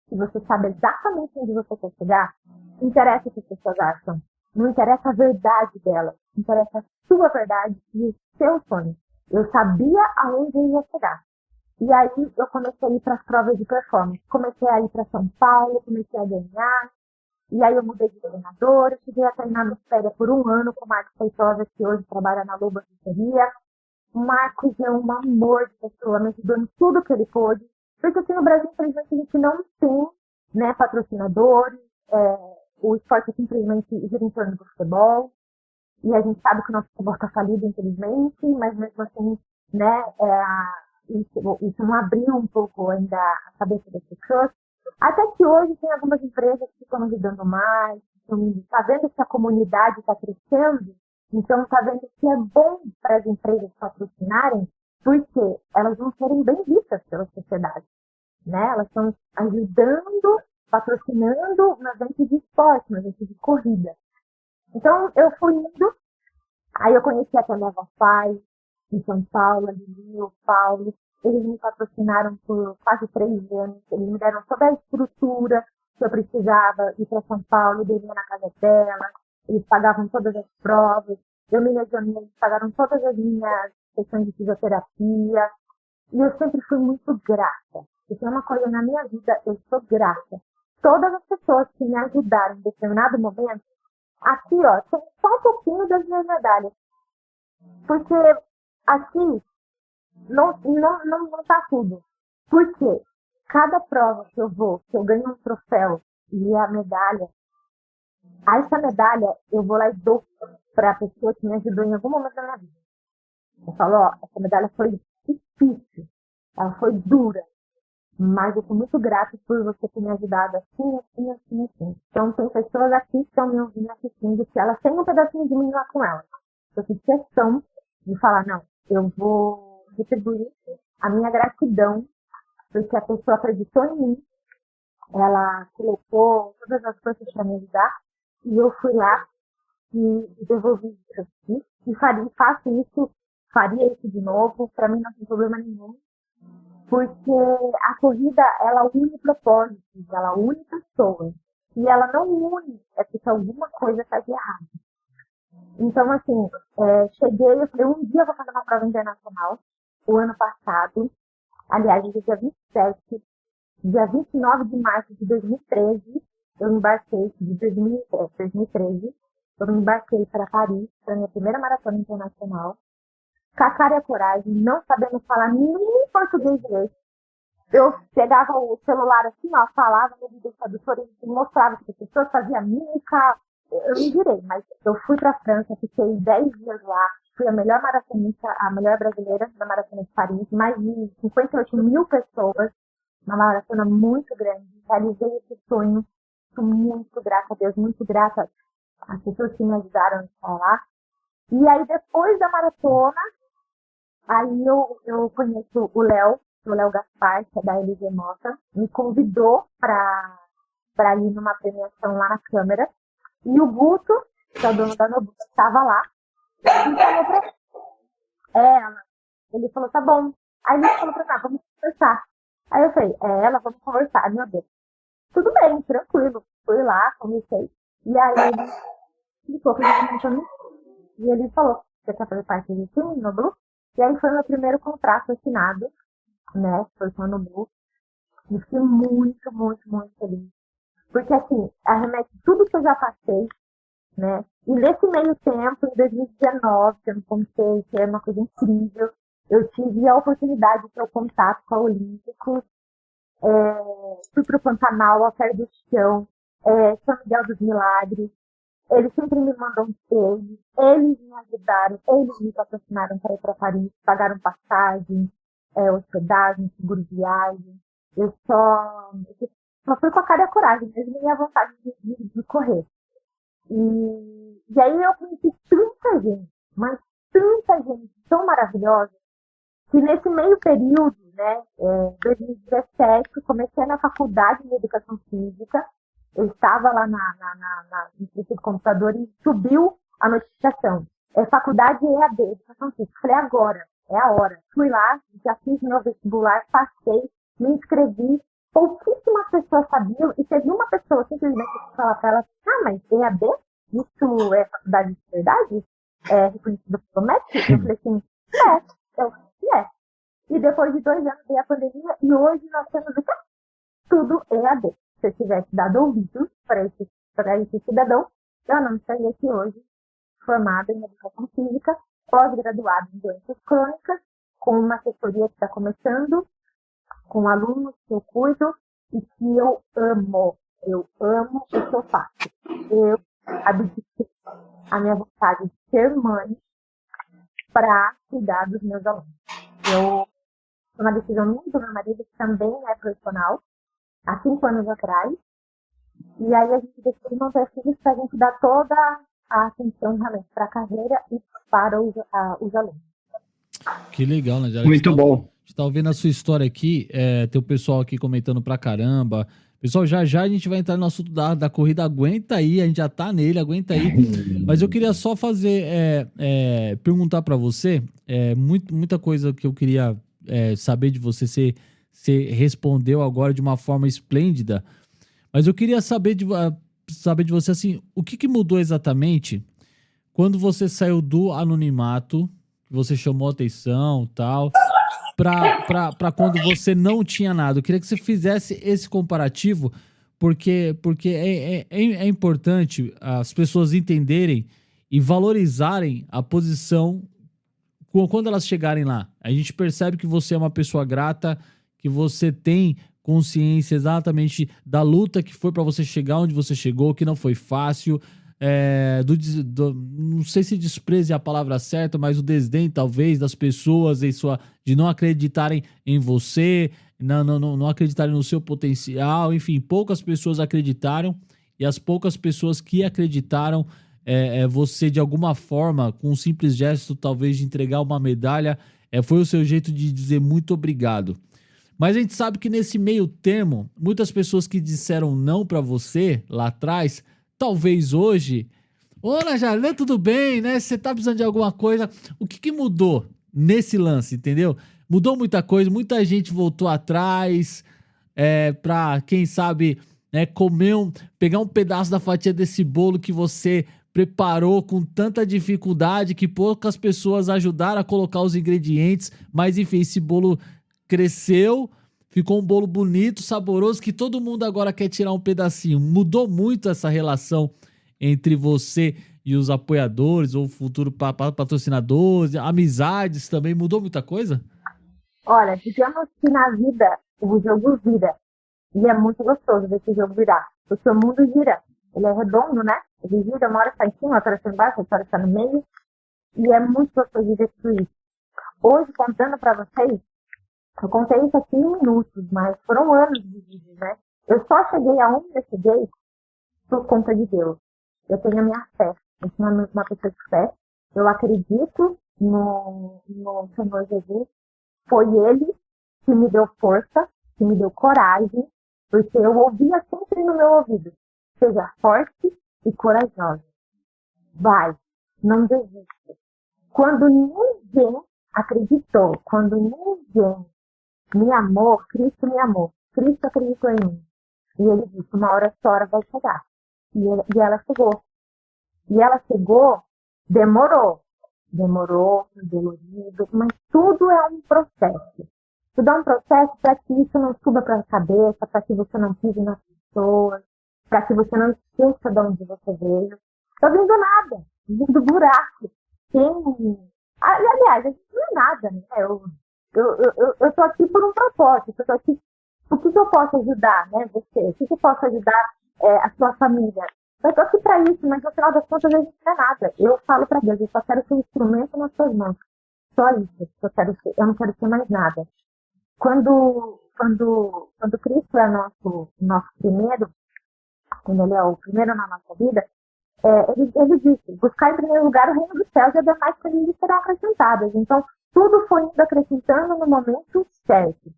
se você sabe exatamente onde você quer chegar, não interessa o que as pessoas acham. Não interessa a verdade delas. Interessa a sua verdade e o seu sonho. Eu sabia aonde eu ia chegar. E aí eu comecei a ir para as provas de performance. Comecei a ir para São Paulo, comecei a ganhar. E aí eu mudei de treinador, eu cheguei a treinar no férias por 1 ano com o Marcos Feitosa, que hoje trabalha na Lobo Assessoria. O Marcos é um amor de pessoa, me ajudou em tudo que ele pôde. Porque aqui no Brasil, infelizmente, a gente não tem, né, patrocinadores. O esporte simplesmente gira em torno do futebol. E a gente sabe que o nosso futebol está falido, infelizmente, mas mesmo assim, né, isso não abriu um pouco ainda a cabeça das pessoas. Até que hoje tem algumas empresas que estão ajudando mais, está vendo que a comunidade está crescendo, então está vendo que é bom para as empresas patrocinarem, porque elas vão serem bem vistas pela sociedade, né? Elas estão ajudando, patrocinando no evento de esporte, no evento de corrida. Então eu fui indo, aí eu conheci até a Nova Paz, em São Paulo, ali em São Paulo. Eles me patrocinaram por quase 3 anos. Eles me deram toda a estrutura que eu precisava ir para São Paulo, eu dormia na casa dela. Eles pagavam todas as provas. Eu me lesionei, eles pagaram todas as minhas sessões de fisioterapia. E eu sempre fui muito grata. Se tem uma coisa na minha vida, eu sou grata. Todas as pessoas que me ajudaram em determinado momento, aqui, ó, tem só um pouquinho das minhas medalhas. Porque aqui não tá tudo. Porque cada prova que eu vou, que eu ganho um troféu, e a medalha, essa medalha eu vou lá e dou para a pessoa que me ajudou em algum momento da minha vida. Eu falo, ó, essa medalha foi difícil, ela foi dura, mas eu sou muito grata por você ter me ajudado assim, assim, assim, assim. Então tem pessoas aqui que estão me ouvindo, assistindo, que elas têm um pedacinho de mim lá com elas. Eu fiz questão de falar, não, eu vou retribuir a minha gratidão, porque a pessoa acreditou em mim, ela colocou todas as forças para me ajudar, e eu fui lá e devolvi isso. E faço isso, faria isso de novo, para mim não tem problema nenhum, porque a corrida, ela une propósitos, ela une pessoas, e ela não une é porque alguma coisa está de errado. Então, assim, cheguei, eu falei, um dia eu vou fazer uma prova internacional, o ano passado, aliás, no dia 27, dia 29 de março de 2013, eu me embarquei, de 2013, eu me embarquei para Paris, para a minha primeira maratona internacional, com a cara e a coragem, não sabendo falar nem português direito. Eu pegava o celular assim, ó, falava no vídeo tradutor e mostrava que as pessoas faziam mímica. Eu me virei, mas eu fui para a França, fiquei 10 dias lá, fui a melhor maratonista, a melhor brasileira da Maratona de Paris, mais de 58 mil pessoas, uma maratona muito grande, realizei esse sonho, sou muito grata a Deus, muito grata às pessoas que me ajudaram a estar lá. E aí, depois da maratona, aí eu conheço o Léo Gaspar, que é da LG Mota, me convidou para ir numa premiação lá na Câmara. E o Guto, que é o dono da Nobu, estava lá, e falou pra ela. Ele falou, tá bom. Aí ele falou pra ela, vamos conversar. Aí eu falei, ela, vamos conversar, meu Deus. Tudo bem, tranquilo. Fui lá, conversei. E aí ele explicou que ele tinha me. E ele falou, você quer fazer parte do time, Nobu? E aí foi meu primeiro contrato assinado, né? Foi com a Nobu. E fiquei muito, muito, muito feliz. Porque, assim, arremete tudo que eu já passei, né? E nesse meio tempo, em 2019, que eu me contei, que era uma coisa incrível, eu tive a oportunidade de ter o contato com a Olímpicos, fui pro Pantanal, a Pé do Chão, São Miguel dos Milagres. Eles sempre me mandam eles me ajudaram, eles me patrocinaram para ir para Paris, pagaram passagem, hospedagem, seguro de viagem. Eu só fui com a cara e a coragem, mesmo minha vontade de correr. E aí eu conheci tanta gente, mas tanta gente tão maravilhosa, que nesse meio período, né, 2017, comecei na faculdade de Educação Física, eu estava lá no Instituto do Computador e subiu a notificação. Faculdade EAD, Educação Física. Falei, agora, é a hora. Fui lá, já fiz meu vestibular, passei, me inscrevi. Pouquíssimas pessoas sabiam, e teve uma pessoa simplesmente que falava para ela, mas EAD? Isso é faculdade de verdade? É reconhecido pelo MEC? Eu falei assim, é. E depois de 2 anos veio a pandemia, e hoje nós temos o quê? Tudo EAD. Se eu tivesse dado ouvido para esse cidadão, eu não estaria aqui hoje, formada em Educação Física, pós-graduada em Doenças Crônicas, com uma assessoria que está começando, com alunos que eu cuido e que eu amo. Eu amo o que eu faço. Eu abdiquei a minha vontade de ser mãe para cuidar dos meus alunos. Foi uma decisão minha do meu marido, que também é profissional, há 5 anos atrás. E aí a gente decidiu não ter filhos para a gente dar toda a atenção realmente para a carreira e para os alunos. Que legal, né? Muito bom. A gente tá ouvindo a sua história aqui, tem o pessoal aqui comentando pra caramba. Pessoal, já a gente vai entrar no assunto da corrida, aguenta aí, a gente já tá nele, aguenta aí. Mas eu queria só fazer, perguntar pra você, muita coisa que eu queria saber de você, você respondeu agora de uma forma esplêndida, mas eu queria saber de você, assim, o que mudou exatamente quando você saiu do anonimato, você chamou atenção e tal, para quando você não tinha nada. Eu queria que você fizesse esse comparativo, porque é importante as pessoas entenderem e valorizarem a posição quando elas chegarem lá. A gente percebe que você é uma pessoa grata, que você tem consciência exatamente da luta que foi para você chegar onde você chegou, que não foi fácil, não sei se desprezo é a palavra certa, mas o desdém talvez das pessoas de não acreditarem em você, não acreditarem no seu potencial, enfim, poucas pessoas acreditaram, e as poucas pessoas que acreditaram, você de alguma forma, com um simples gesto talvez de entregar uma medalha, foi o seu jeito de dizer muito obrigado. Mas a gente sabe que nesse meio termo, muitas pessoas que disseram não pra você lá atrás, talvez hoje, ô Najara, tudo bem, né? Você tá precisando de alguma coisa. O que mudou nesse lance, entendeu? Mudou muita coisa, muita gente voltou atrás pra, quem sabe, né, pegar um pedaço da fatia desse bolo que você preparou com tanta dificuldade que poucas pessoas ajudaram a colocar os ingredientes, mas enfim, esse bolo cresceu, ficou um bolo bonito, saboroso, que todo mundo agora quer tirar um pedacinho. Mudou muito essa relação entre você e os apoiadores, ou futuro patrocinadores, amizades também, mudou muita coisa? Olha, digamos que na vida o jogo vira, e é muito gostoso ver esse jogo virar, porque o mundo gira, ele é redondo, né? Ele gira, uma hora está em cima, outra hora está embaixo, outra hora está no meio, e é muito gostoso de ver tudo isso. Hoje, contando para vocês, eu contei isso aqui em minutos, mas foram anos de vídeo, né? Eu só cheguei aonde eu cheguei por conta de Deus. Eu tenho a minha fé. Eu sou uma pessoa de fé. Eu acredito no Senhor Jesus. Foi Ele que me deu força, que me deu coragem, porque eu ouvia sempre no meu ouvido: seja forte e corajosa. Vai, não desista. Quando ninguém acreditou, quando ninguém me amou, Cristo me amou. Cristo acreditou em mim. E ele disse: uma hora sua hora vai chegar. E ela chegou. E ela chegou, demorou, foi dolorido, mas tudo é um processo. Tudo é um processo para que isso não suba para a cabeça, para que você não pise nas pessoas, para que você não esqueça de onde você veio. Estou vendo nada, vindo buraco. Aliás, isso não é nada, né? Eu tô aqui por um propósito, eu tô aqui, o que eu posso ajudar, né, você? O que eu posso ajudar a sua família? Eu tô aqui para isso, mas no final das contas a gente não é nada. Eu falo para Deus, eu só quero ser um instrumento nas suas mãos. Só isso, eu não quero ser mais nada. Quando Cristo é nosso primeiro, quando Ele é o primeiro na nossa vida, ele disse: buscar em primeiro lugar o reino dos céus e as demais coisas serão acrescentadas. Então, tudo foi indo acrescentando no momento certo.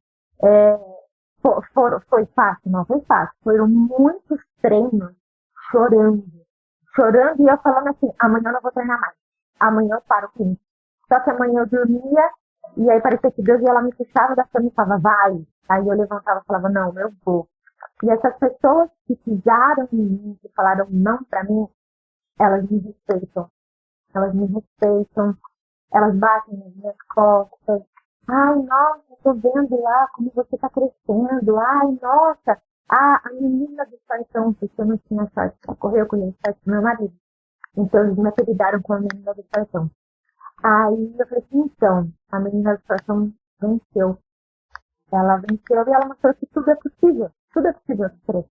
Foi fácil? Não foi fácil. Foram muitos treinos chorando, e eu falando assim: amanhã eu não vou treinar mais. Amanhã eu paro com isso. Só que amanhã eu dormia, e aí parecia que Deus ia lá me puxava da cama e falava: vai. Aí eu levantava e falava: não, eu vou. E essas pessoas que pisaram em mim, que falaram não pra mim, elas me respeitam. Elas batem nas minhas costas. Ai, nossa, eu tô vendo lá como você tá crescendo. Ai, nossa, a menina do cartão, porque eu não tinha sorte pra correr, eu conheci sorte do meu marido. Então eles me apelidaram com a menina do cartão. Aí eu falei assim: então, a menina do cartão venceu. Ela venceu e ela mostrou que tudo é possível. Tudo é possível crescer.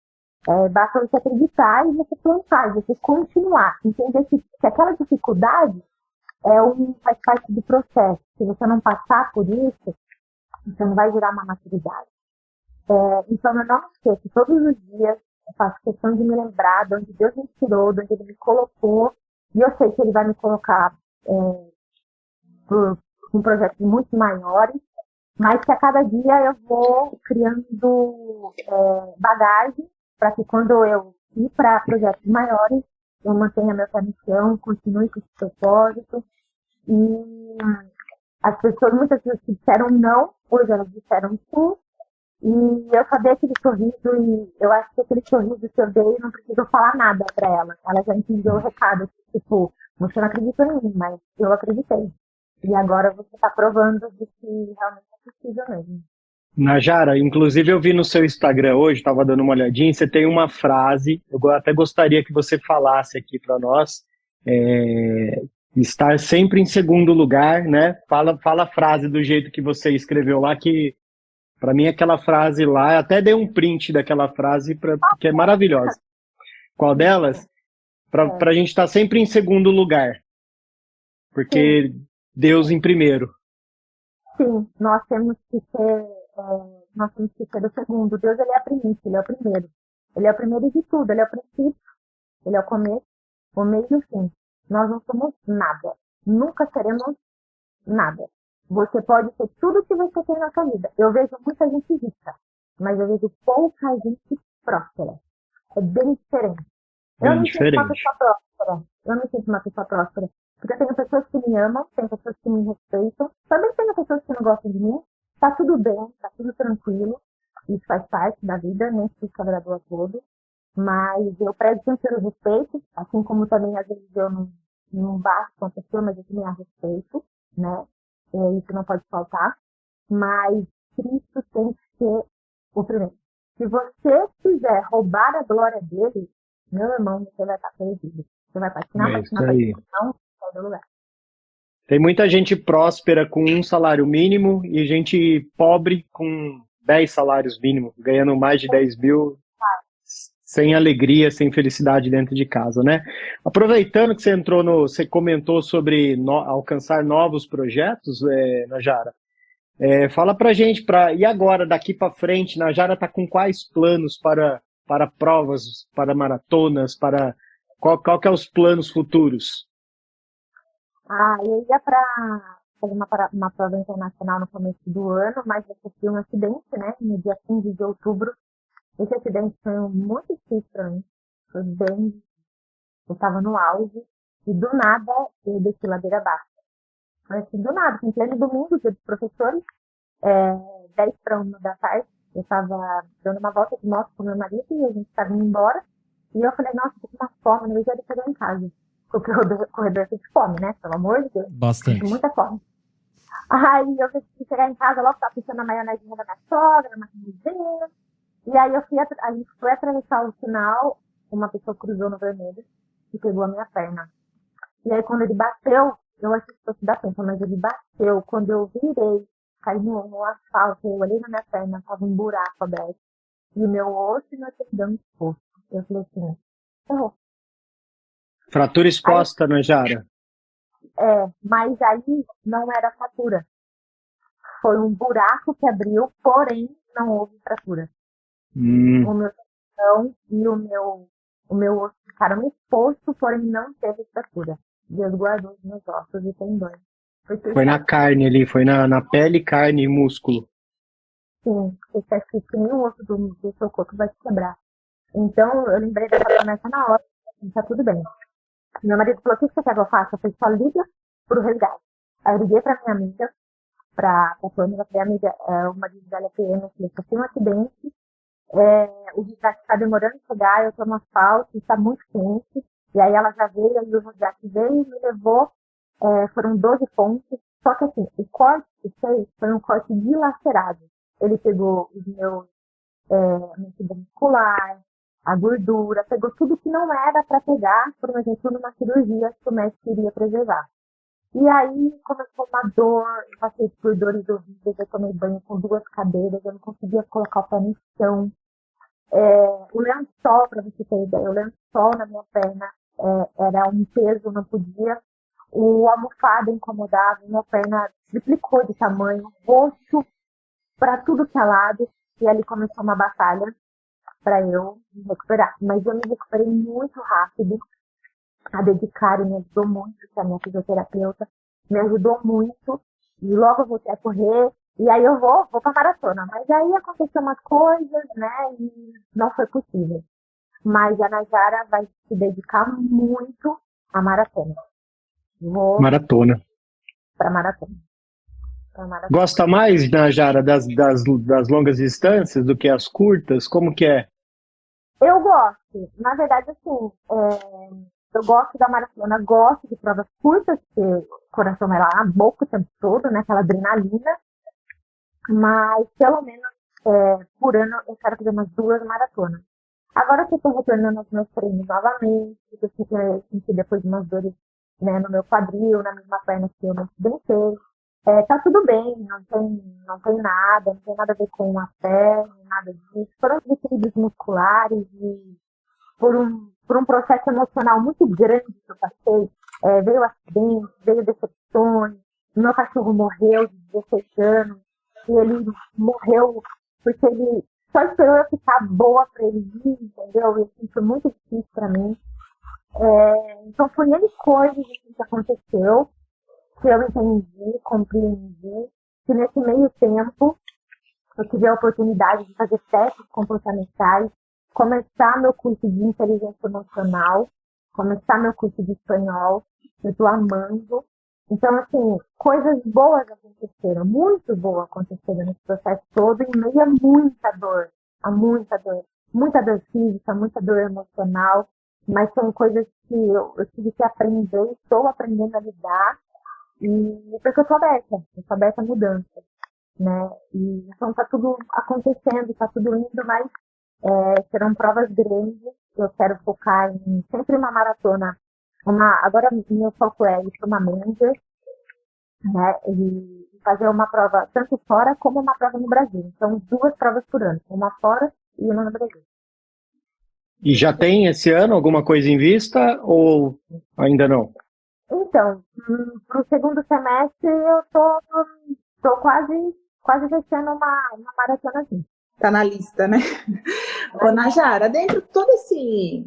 Basta você acreditar e você plantar, você continuar. Entender que aquela dificuldade faz parte do processo. Se você não passar por isso, você não vai virar uma maturidade. Então eu não esqueço, todos os dias eu faço questão de me lembrar de onde Deus me tirou, de onde Ele me colocou, e eu sei que Ele vai me colocar por projetos muito maiores, mas que a cada dia eu vou criando bagagem para que quando eu ir para projetos maiores, eu mantenha meu pé no chão, continue com esse propósito. E as pessoas, muitas pessoas que disseram não, hoje elas disseram sim. E eu só dei aquele sorriso, e eu acho que aquele sorriso que eu dei, não preciso falar nada para ela. Ela já entendeu o recado, tipo: você não acredita em mim, mas eu acreditei. E agora você está provando de que realmente é possível mesmo. Najara, inclusive eu vi no seu Instagram hoje, estava dando uma olhadinha, você tem uma frase, eu até gostaria que você falasse aqui para nós, estar sempre em segundo lugar, né? Fala a frase do jeito que você escreveu lá, que Para mim, aquela frase lá, eu até dei um print daquela frase, porque é maravilhosa. Qual delas? Para a gente estar sempre em segundo lugar. Porque Deus em primeiro. Sim, nós temos que ser o segundo. Deus, ele é a primícia, ele é o primeiro. Ele é o primeiro de tudo, ele é o princípio, ele é o começo, o meio e o fim. Nós não somos nada. Nunca seremos nada. Você pode ser tudo que você tem na sua vida. Eu vejo muita gente rica, mas eu vejo pouca gente próspera. É bem diferente. Eu me sinto uma pessoa próspera. Eu me sinto uma pessoa próspera. Porque eu tenho pessoas que me amam, tenho pessoas que me respeitam. Também tenho pessoas que não gostam de mim. Tá tudo bem, tá tudo tranquilo. Isso faz parte da vida, nem se agradou a todos. Mas eu prezo sempre o respeito, assim como também às vezes eu não bato com a pessoa, mas eu também a respeito, né? Isso não pode faltar. Mas Cristo tem que ser o primeiro. Se você quiser roubar a glória dele, meu irmão, você vai estar perdido. Você vai patinar, não sai do lugar. Tem muita gente próspera com um salário mínimo e gente pobre com 10 salários mínimos, ganhando mais de 10 mil, sem alegria, sem felicidade dentro de casa, né? Aproveitando que você você comentou sobre alcançar novos projetos, Najara, fala pra gente, e agora, daqui para frente, Najara tá com quais planos para provas, para maratonas, qual que é os planos futuros? Eu ia para fazer uma prova internacional no começo do ano, mas eu sofri um acidente, né, no dia 15 de outubro. Esse acidente foi muito difícil para mim. Eu estava no auge e do nada eu desci ladeira abaixo. Assim, do nada, em pleno domingo, dia dos professores, 10 para 1 da tarde, eu estava dando uma volta de moto com meu marido e a gente estava indo embora. E eu falei, nossa, tô com uma fome, eu já ia chegar em casa. Porque o corredor tem fome, né? Pelo amor de Deus. Bastante. Muita fome. Aí eu consegui chegar em casa, logo tava pensando na maionezinha da minha sogra, na maquininha. E aí a gente foi atravessar o sinal, uma pessoa cruzou no vermelho e pegou a minha perna. E aí quando ele bateu, eu achei que fosse dar tempo, mas ele bateu. Quando eu virei, caí no asfalto, eu olhei na minha perna, tava um buraco aberto. E o meu osso e meu tendão exposto. Eu falei assim, errou. Fratura exposta, Najara. Mas aí não era fratura. Foi um buraco que abriu, porém não houve fratura. O meu tendão e o meu osso ficaram expostos, porém não teve fratura. Deus guardou os meus ossos e tendões. Foi na carne ali, foi na pele, carne e músculo. Sim, você acha que nenhum osso do seu corpo vai se quebrar. Então eu lembrei dessa promessa na hora, assim, tá tudo bem. Meu marido falou, o que você quer que eu faça? Eu falei, só liga pro resgate. Aí eu liguei pra minha amiga, pra Pâmela, falei, amiga, o marido dela é PM, eu falei, só tem um acidente, o resgate tá demorando a chegar, eu tô no asfalto, está muito quente. E aí ela já veio, aí o resgate veio e me levou, foram 12 pontos. Só que assim, o corte que fez foi um corte dilacerado. Ele pegou os meus, minha fibra muscular, a gordura, pegou tudo que não era para pegar, por exemplo, numa cirurgia que o médico iria preservar. E aí começou uma dor, eu passei por dores horríveis, eu tomei banho com 2 cadeiras, eu não conseguia colocar o pé no chão. O lençol, para você ter ideia, o lençol na minha perna era um peso, não podia. O almofada incomodava, minha perna triplicou de tamanho, rosto para tudo que é lado, e ali começou uma batalha para eu me recuperar. Mas eu me recuperei muito rápido. A Dedicare me ajudou muito, que é a minha fisioterapeuta, me ajudou muito. E logo eu voltei a correr. E aí eu vou pra maratona. Mas aí aconteceu umas coisas, né? E não foi possível. Mas a Najara vai se dedicar muito à maratona. Maratona. Pra maratona. Gosta mais, Najara, das longas distâncias do que as curtas? Como que é? Eu gosto. Na verdade, assim, eu gosto da maratona, gosto de provas curtas, porque o coração vai lá na boca o tempo todo, né? Aquela adrenalina. Mas, pelo menos, por ano, eu quero fazer umas 2 maratonas. Agora que eu estou retornando aos meus treinos novamente, eu senti depois de umas dores, né, no meu quadril, na mesma perna que eu me acidentei. Tá tudo bem, não tem nada a ver com a fé, nada disso. Foram desequilíbrios musculares e por um processo emocional muito grande que eu passei, veio acidente, veio decepções, meu cachorro morreu de 16 anos, e ele morreu porque ele só esperou eu ficar boa pra ele ir, entendeu? E assim, foi muito difícil pra mim. Então foi N coisas que aconteceu, que eu entendi, compreendi, que nesse meio tempo eu tive a oportunidade de fazer testes comportamentais, começar meu curso de inteligência emocional, começar meu curso de espanhol, eu estou amando. Então, assim, coisas boas aconteceram, muito boas aconteceram nesse processo todo, em meio a muita dor física, muita dor emocional, mas são coisas que eu tive que aprender, estou aprendendo a lidar, e porque eu sou aberta a mudança, né? E então tá tudo acontecendo, tá tudo indo, mas serão provas grandes. Eu quero focar em sempre uma maratona. Agora meu foco é ir para uma major, né? E fazer uma prova tanto fora como uma prova no Brasil. Então 2 provas por ano, uma fora e uma no Brasil. E já tem esse ano alguma coisa em vista ou ainda não? Então, para o segundo semestre eu tô quase fechando uma maratona assim. Tá na lista, né? Ô, Najara, dentro de todo esse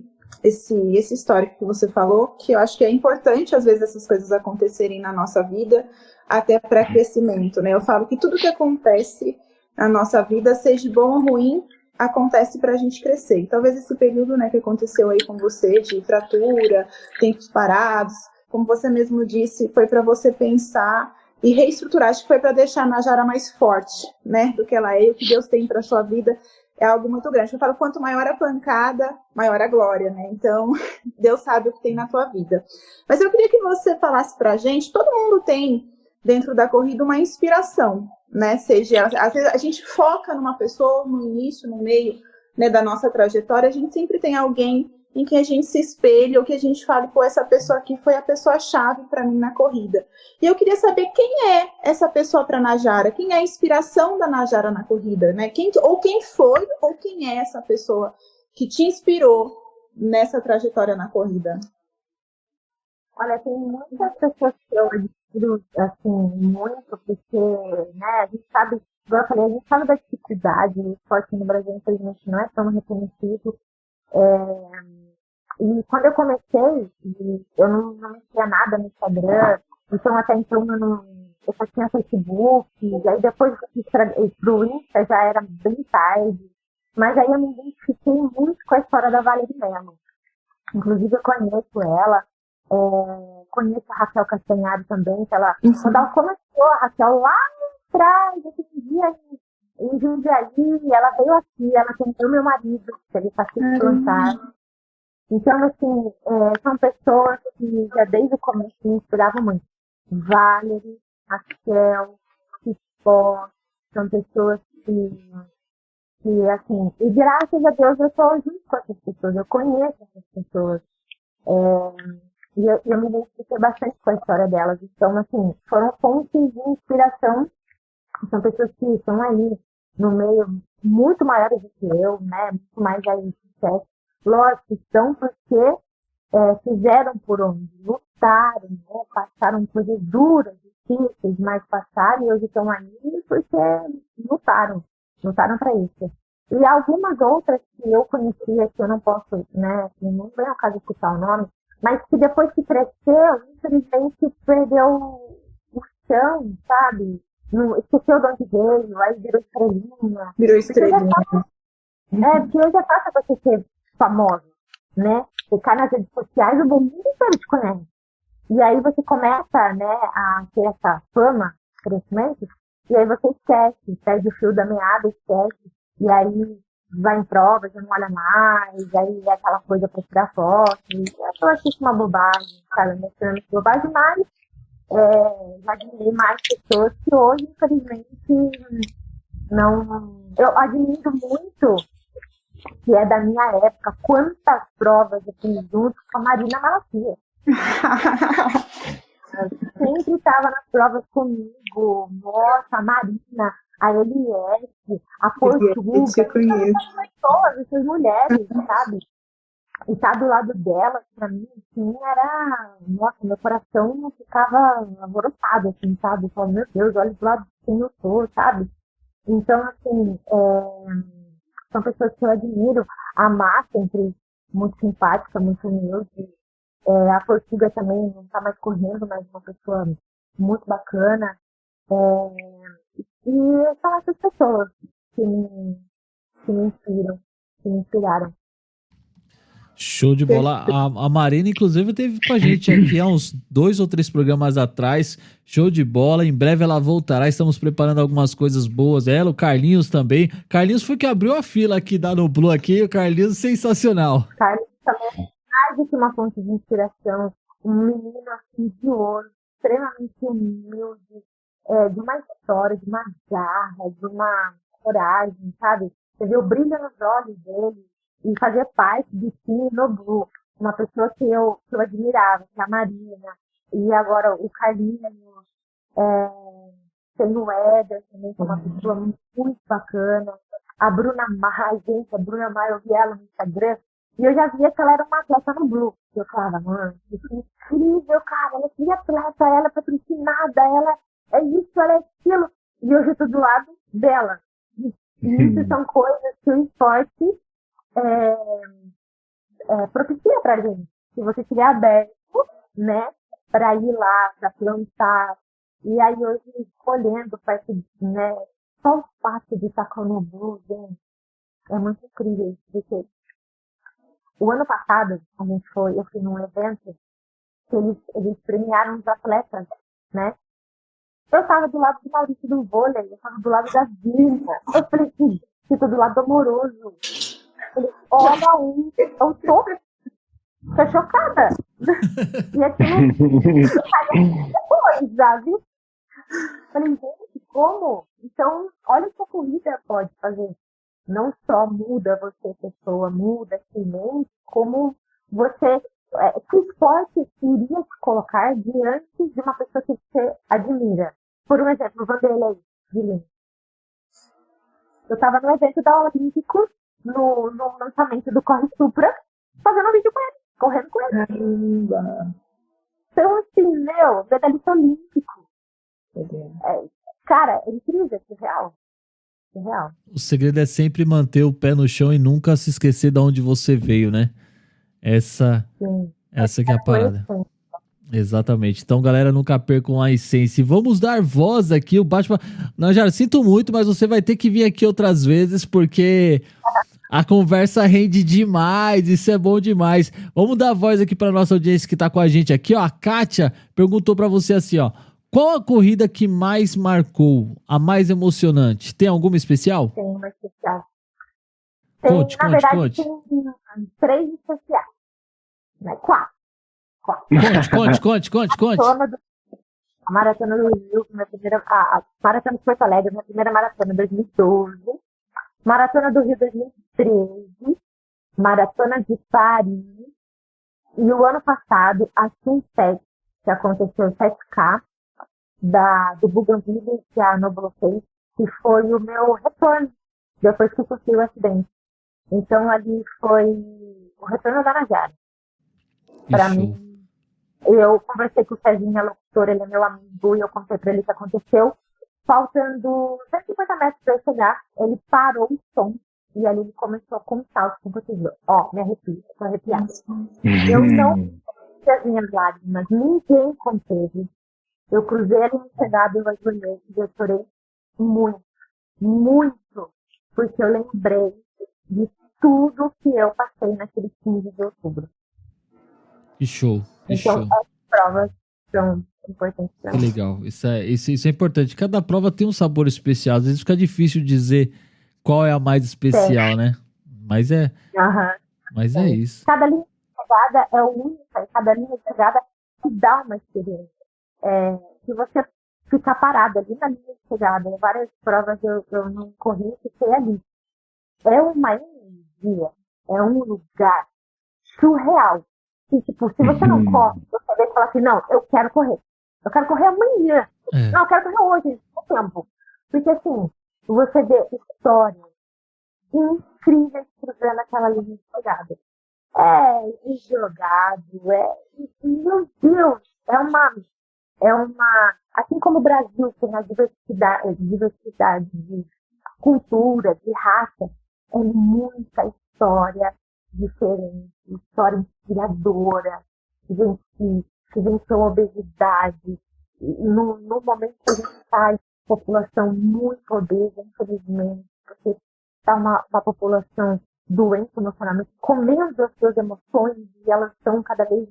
histórico que você falou, que eu acho que é importante, às vezes, essas coisas acontecerem na nossa vida, até para crescimento, né? Eu falo que tudo que acontece na nossa vida, seja bom ou ruim, acontece para a gente crescer. E talvez esse período, né, que aconteceu aí com você, de fratura, tempos parados, como você mesmo disse, foi para você pensar e reestruturar. Acho que foi para deixar a Najara mais forte, né, do que ela é. E o que Deus tem para sua vida é algo muito grande. Eu falo, quanto maior a pancada, maior a glória, né? Então, Deus sabe o que tem na tua vida. Mas eu queria que você falasse para a gente, todo mundo tem dentro da corrida uma inspiração, né? Seja, às vezes a gente foca numa pessoa no início, no meio, né, da nossa trajetória, a gente sempre tem alguém em que a gente se espelha, ou que a gente fale, pô, essa pessoa aqui foi a pessoa-chave para mim na corrida. E eu queria saber quem é essa pessoa para Najara, quem é a inspiração da Najara na corrida, né? Quem foi, ou quem é essa pessoa que te inspirou nessa trajetória na corrida? Olha, tem muitas pessoas que eu admiro, assim, muito, porque, né, a gente sabe, igual eu falei, a gente sabe da dificuldade, o esporte no Brasil, infelizmente, não é tão reconhecido. E quando eu comecei, eu não mexia nada no Instagram, então até então eu só tinha Facebook, e aí depois pro Insta já era bem tarde, mas aí eu me identifiquei muito com a história da Valerie Melo. Inclusive eu conheço ela, conheço a Raquel Castanhari também, que ela, quando ela começou, a Raquel lá atrás, aquele dia em Jundiaí, ela veio aqui, ela tentou meu marido, que ele passou de plantar. Então, assim, são pessoas que já desde o começo me inspiravam muito. Valerie, Raquel, Cipó, são pessoas que, assim, e graças a Deus eu estou junto com essas pessoas, eu conheço essas pessoas. E eu me identifiquei bastante com a história delas. Então, assim, foram fontes de inspiração. São pessoas que estão aí no meio muito maiores do que eu, né? Muito mais aí sucesso. Lógico, estão porque fizeram por onde, lutaram, né? Passaram coisas duras, difíceis, mas passaram e hoje estão aí porque lutaram para isso. E algumas outras que eu conhecia, que eu não posso, né? Não vem ao caso de citar o nome, mas que depois que cresceu, infelizmente perdeu o chão, sabe? Esqueceu de onde veio, aí virou estrelinha. Porque hoje é fácil você ser famosa, né? Você cai nas redes sociais, o mundo inteiro te conhece. E aí você começa, né, a ter essa fama, crescimento, e aí você esquece, perde o fio da meada, esquece, e aí vai em prova, já não olha mais, aí é aquela coisa pra tirar foto. Eu acho isso uma bobagem, cara, mostrando bobagem, mas já admirei mais pessoas que hoje, infelizmente, não. Eu admiro muito, que é da minha época, quantas provas eu fiz junto com a Marina Malaquias. Sem sempre estava nas provas comigo. Nossa, a Marina, a Eliette, a Portuga, Te conheço. essas mulheres, sabe? E estar do lado delas, pra mim, assim, era... Nossa, meu coração ficava alvoroçado, assim, sabe? Eu falava, meu Deus, olha do lado de quem eu sou, sabe? Então, assim, são pessoas que eu admiro. A Má, sempre muito simpática, muito humilde. A Portuga também não tá mais correndo, mas uma pessoa muito bacana. E são essas pessoas que me inspiram, que me inspiraram. Show de bola. A Marina, inclusive, esteve com a gente aqui há uns 2 ou 3 programas atrás. Show de bola. Em breve ela voltará. Estamos preparando algumas coisas boas. Ela, o Carlinhos também. Carlinhos foi que abriu a fila aqui da Noblu aqui. O Carlinhos, sensacional. Carlinhos também é mais do que uma fonte de inspiração. Um menino assim de ouro, extremamente humilde, de uma história, de uma garra, de uma coragem, sabe? Você vê o brilho nos olhos dele. E fazer parte do time Noblu, uma pessoa que eu admirava, que é a Marina, e agora o Carlinhos, tem o Éder também, que é uma pessoa muito bacana, a Bruna Mai, gente, a Bruna Mai, eu vi ela no Instagram, e eu já via que ela era uma atleta no Blue. Eu falava, mano, que incrível, cara, ela é atleta, ela é patrocinada, ela é isso, ela é aquilo, e hoje eu tô do lado dela. E isso são coisas que o esporte propicia pra gente. Se você estiver aberto, né, pra ir lá, pra plantar. E aí hoje, escolhendo perto, né, só o fato de estar com o Noblu, gente, é muito incrível isso. Porque o ano passado, eu fui num evento que eles premiaram os atletas, né? Eu tava do lado do Maurício do vôlei, eu tava do lado da Virna. Eu falei, eu tô do lado do Amoroso. Olha eu tô chocada. E aquilo depois, sabe? Falei, gente, como? Então, olha o que a corrida pode fazer. Não só muda você, pessoa, muda a mente, como você, que esporte iria te colocar diante de uma pessoa que você admira. Por um exemplo, o Vanderlei de Lima. Eu estava no evento da Olímpicos, no lançamento do Corre Supra, fazendo um vídeo com ele, correndo com ele. Caramba. Então, assim, medalhista olímpico. Cara, é incrível, é surreal. O segredo é sempre manter o pé no chão e nunca se esquecer de onde você veio, né? Essa que é a parada. Exatamente. Então, galera, nunca percam a essência. E vamos dar voz aqui, o Batman... Não, já sinto muito, mas você vai ter que vir aqui outras vezes, porque a conversa rende demais, isso é bom demais. Vamos dar voz aqui para nossa audiência que tá com a gente aqui, ó. A Kátia perguntou para você assim, ó. Qual a corrida que mais marcou, a mais emocionante? Tem alguma especial? Tem uma especial. Conte. Tem 3 especiais. Né? 4. Conte. A Maratona do Rio, a Maratona de Porto Alegre, minha primeira maratona em 2012. Maratona do Rio 2013. Maratona de Paris. E o ano passado, a Sunset, que aconteceu 7K, do Bougainville, que a Noblu fez, que foi o meu retorno, depois que eu sofri o acidente. Então, ali foi o retorno da Najara. Para mim, eu conversei com o Cezinha, locutor, ele é meu amigo, e eu contei pra ele o que aconteceu. Faltando 150 metros pra eu chegar, ele parou o som, e ali ele começou a contar os combustíveis. Ó, me arrepio, tô arrepiada. Eu não sei as minhas lágrimas, ninguém conteve. Eu cruzei ali no chegada, eu ajoelhei, e eu chorei muito, porque eu lembrei de tudo que eu passei naquele 15 de outubro. Que show. Então, as provas são importantes. Que legal. Isso é importante. Cada prova tem um sabor especial. Às vezes fica difícil dizer qual é a mais especial, né? Mas é isso. Cada linha de chegada é única, e cada linha de chegada te dá uma experiência. Se você ficar parado ali na linha de chegada, em várias provas eu não corri, fiquei ali. É uma energia, é um lugar surreal. E, tipo, se você não corre, você vê e fala assim, não, eu quero correr. Eu quero correr amanhã. Não, eu quero correr hoje, com tempo. Porque assim, você vê histórias incríveis cruzando aquela linha de chegada. Jogado, meu Deus, assim como o Brasil tem a diversidade de cultura, de raça, é muita história diferente, história inspiradora, gente que venceu a obesidade. No momento que a gente está em população muito obesa, infelizmente, porque está uma população doente emocionalmente, comendo as suas emoções, e elas são cada vez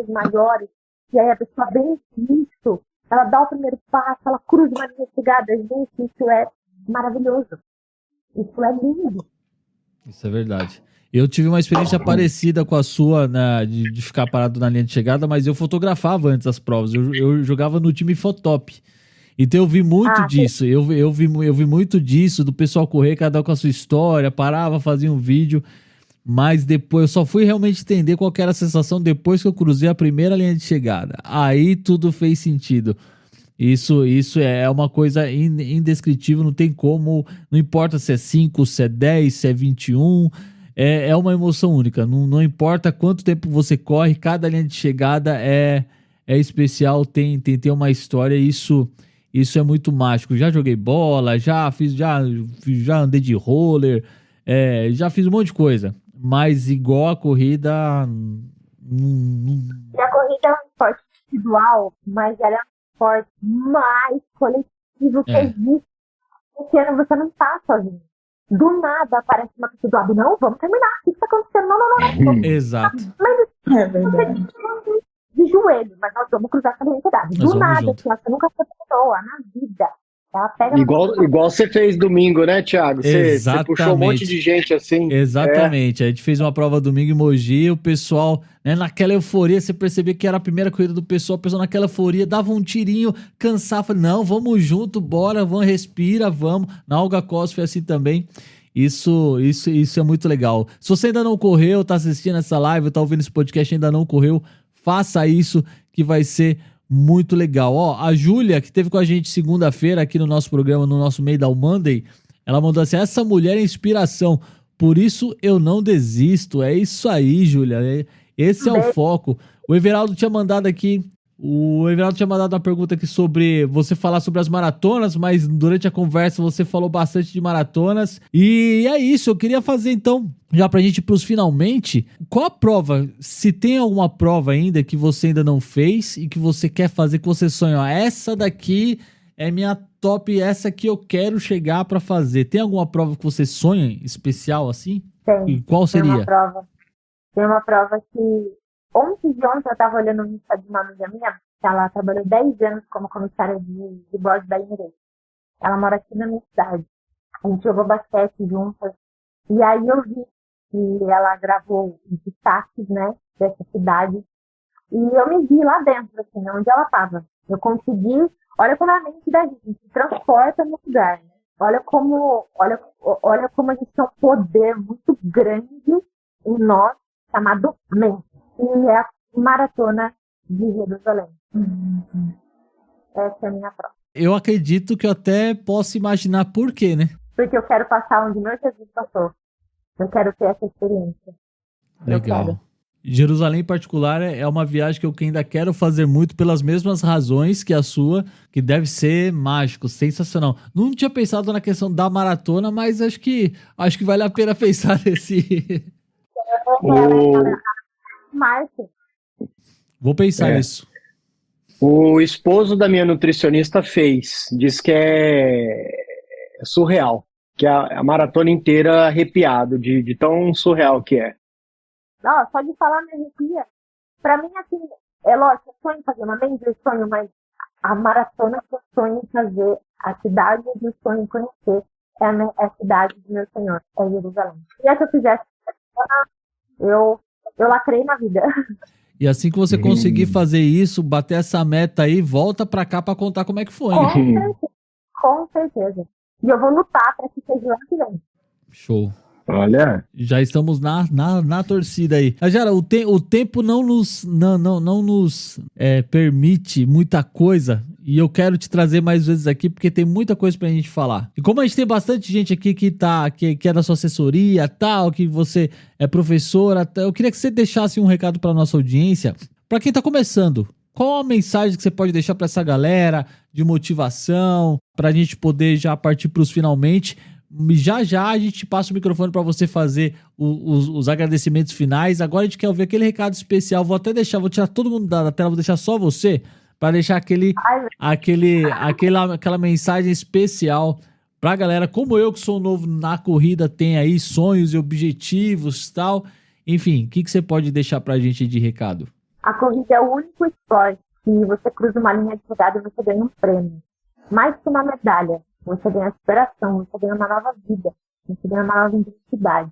maiores, e aí a pessoa vence isso, ela dá o primeiro passo, ela cruza uma linha de chegada, gente, isso é maravilhoso, isso é lindo. Isso é verdade. Eu tive uma experiência parecida com a sua, né, de ficar parado na linha de chegada, mas eu fotografava antes das provas, eu jogava no time Fotop. Então eu vi muito disso, eu vi muito disso, do pessoal correr, cada um com a sua história, parava, fazia um vídeo, mas depois eu só fui realmente entender qual que era a sensação depois que eu cruzei a primeira linha de chegada. Aí tudo fez sentido. Isso é uma coisa indescritível, não tem como, não importa se é 5, se é 10, se é 21, é uma emoção única, não importa quanto tempo você corre, cada linha de chegada é especial, tem uma história, isso é muito mágico. Já joguei bola, já andei de roller, já fiz um monte de coisa. Mas igual a corrida... E a corrida é um esporte individual, mas ela é um esporte mais coletivo que existe. Porque você não tá sozinho. Do nada aparece uma pessoa do lado. Não, vamos terminar. O que está acontecendo? Não. Exato. Mas é verdade. De joelho, mas nós vamos cruzar essa realidade. Do nada, assim, você nunca foi pessoa na vida. Ela pega igual você fez domingo, né, Thiago? Você puxou um monte de gente assim. Exatamente. A gente fez uma prova domingo em Mogi, o pessoal, né, naquela euforia, você percebia que era a primeira corrida do pessoal, o pessoal naquela euforia dava um tirinho, cansava, não, vamos junto, bora, vamos, respira, vamos. Na Olga Costa foi assim também. Isso é muito legal. Se você ainda não correu, tá assistindo essa live, tá ouvindo esse podcast e ainda não correu, faça isso que vai ser muito legal. Ó, a Júlia, que esteve com a gente segunda-feira aqui no nosso programa, no nosso Made All Monday, ela mandou assim, essa mulher é inspiração, por isso eu não desisto. É isso aí, Júlia. Esse é o foco. O Everaldo tinha mandado uma pergunta aqui sobre você falar sobre as maratonas, mas durante a conversa você falou bastante de maratonas. E é isso, eu queria fazer então, já pra gente ir pros finalmente, qual a prova, se tem alguma prova ainda que você ainda não fez e que você quer fazer, que você sonha, ó, essa daqui é minha top, essa que eu quero chegar pra fazer. Tem alguma prova que você sonha especial assim? Tem. E qual seria? Tem uma prova que ontem eu estava olhando no Insta de uma amiga minha, que ela trabalhou 10 anos como comissária de bordo da Emirates. Ela mora aqui na minha cidade. A gente jogou basquete juntas. E aí eu vi que ela gravou os destaques, né, dessa cidade. E eu me vi lá dentro, assim, onde ela estava. Eu consegui, olha como a mente da gente se transporta no lugar, né? Olha como a gente tem um poder muito grande em nós, chamado mente. E é a maratona de Jerusalém. Essa é a minha prova. Eu acredito que eu até posso imaginar por quê, né? Porque eu quero passar onde meu Jesus passou. Eu quero ter essa experiência. Legal. Jerusalém em particular é uma viagem que eu ainda quero fazer muito pelas mesmas razões que a sua, que deve ser mágico, sensacional. Não tinha pensado na questão da maratona, mas acho que vale a pena pensar nesse... Marco. Vou pensar nisso. O esposo da minha nutricionista diz que é surreal, que a maratona inteira arrepiado, de tão surreal que é. Não, só de falar me arrepia. Pra mim, assim, é lógico, eu sonho em fazer uma mente, eu sonho, mas a maratona que eu sonho em fazer, a cidade que eu sonho em conhecer, é a cidade do meu Senhor, é Jerusalém. E se eu fizesse, eu lacrei na vida. E assim que você conseguir fazer isso, bater essa meta aí, volta pra cá pra contar como é que foi. Com certeza. E eu vou lutar pra que seja o ano que vem. Show. Olha. Já estamos na torcida aí. Najara, o tempo não nos permite muita coisa. E eu quero te trazer mais vezes aqui, porque tem muita coisa pra gente falar. E como a gente tem bastante gente aqui que é da sua assessoria, tal, que você é professora, eu queria que você deixasse um recado pra nossa audiência. Pra quem tá começando, qual a mensagem que você pode deixar pra essa galera de motivação, pra gente poder já partir pros finalmente? Já a gente passa o microfone para você fazer os agradecimentos finais. Agora a gente quer ouvir aquele recado especial. Vou tirar todo mundo da tela, vou deixar só você para deixar aquela mensagem especial pra galera como eu, que sou novo na corrida, tem aí sonhos e objetivos e tal. Enfim, o que você pode deixar pra gente de recado? A corrida é o único esporte que você cruza uma linha de chegada e você ganha um prêmio. Mais que uma medalha. Você ganha superação, você ganha uma nova vida, você ganha uma nova identidade.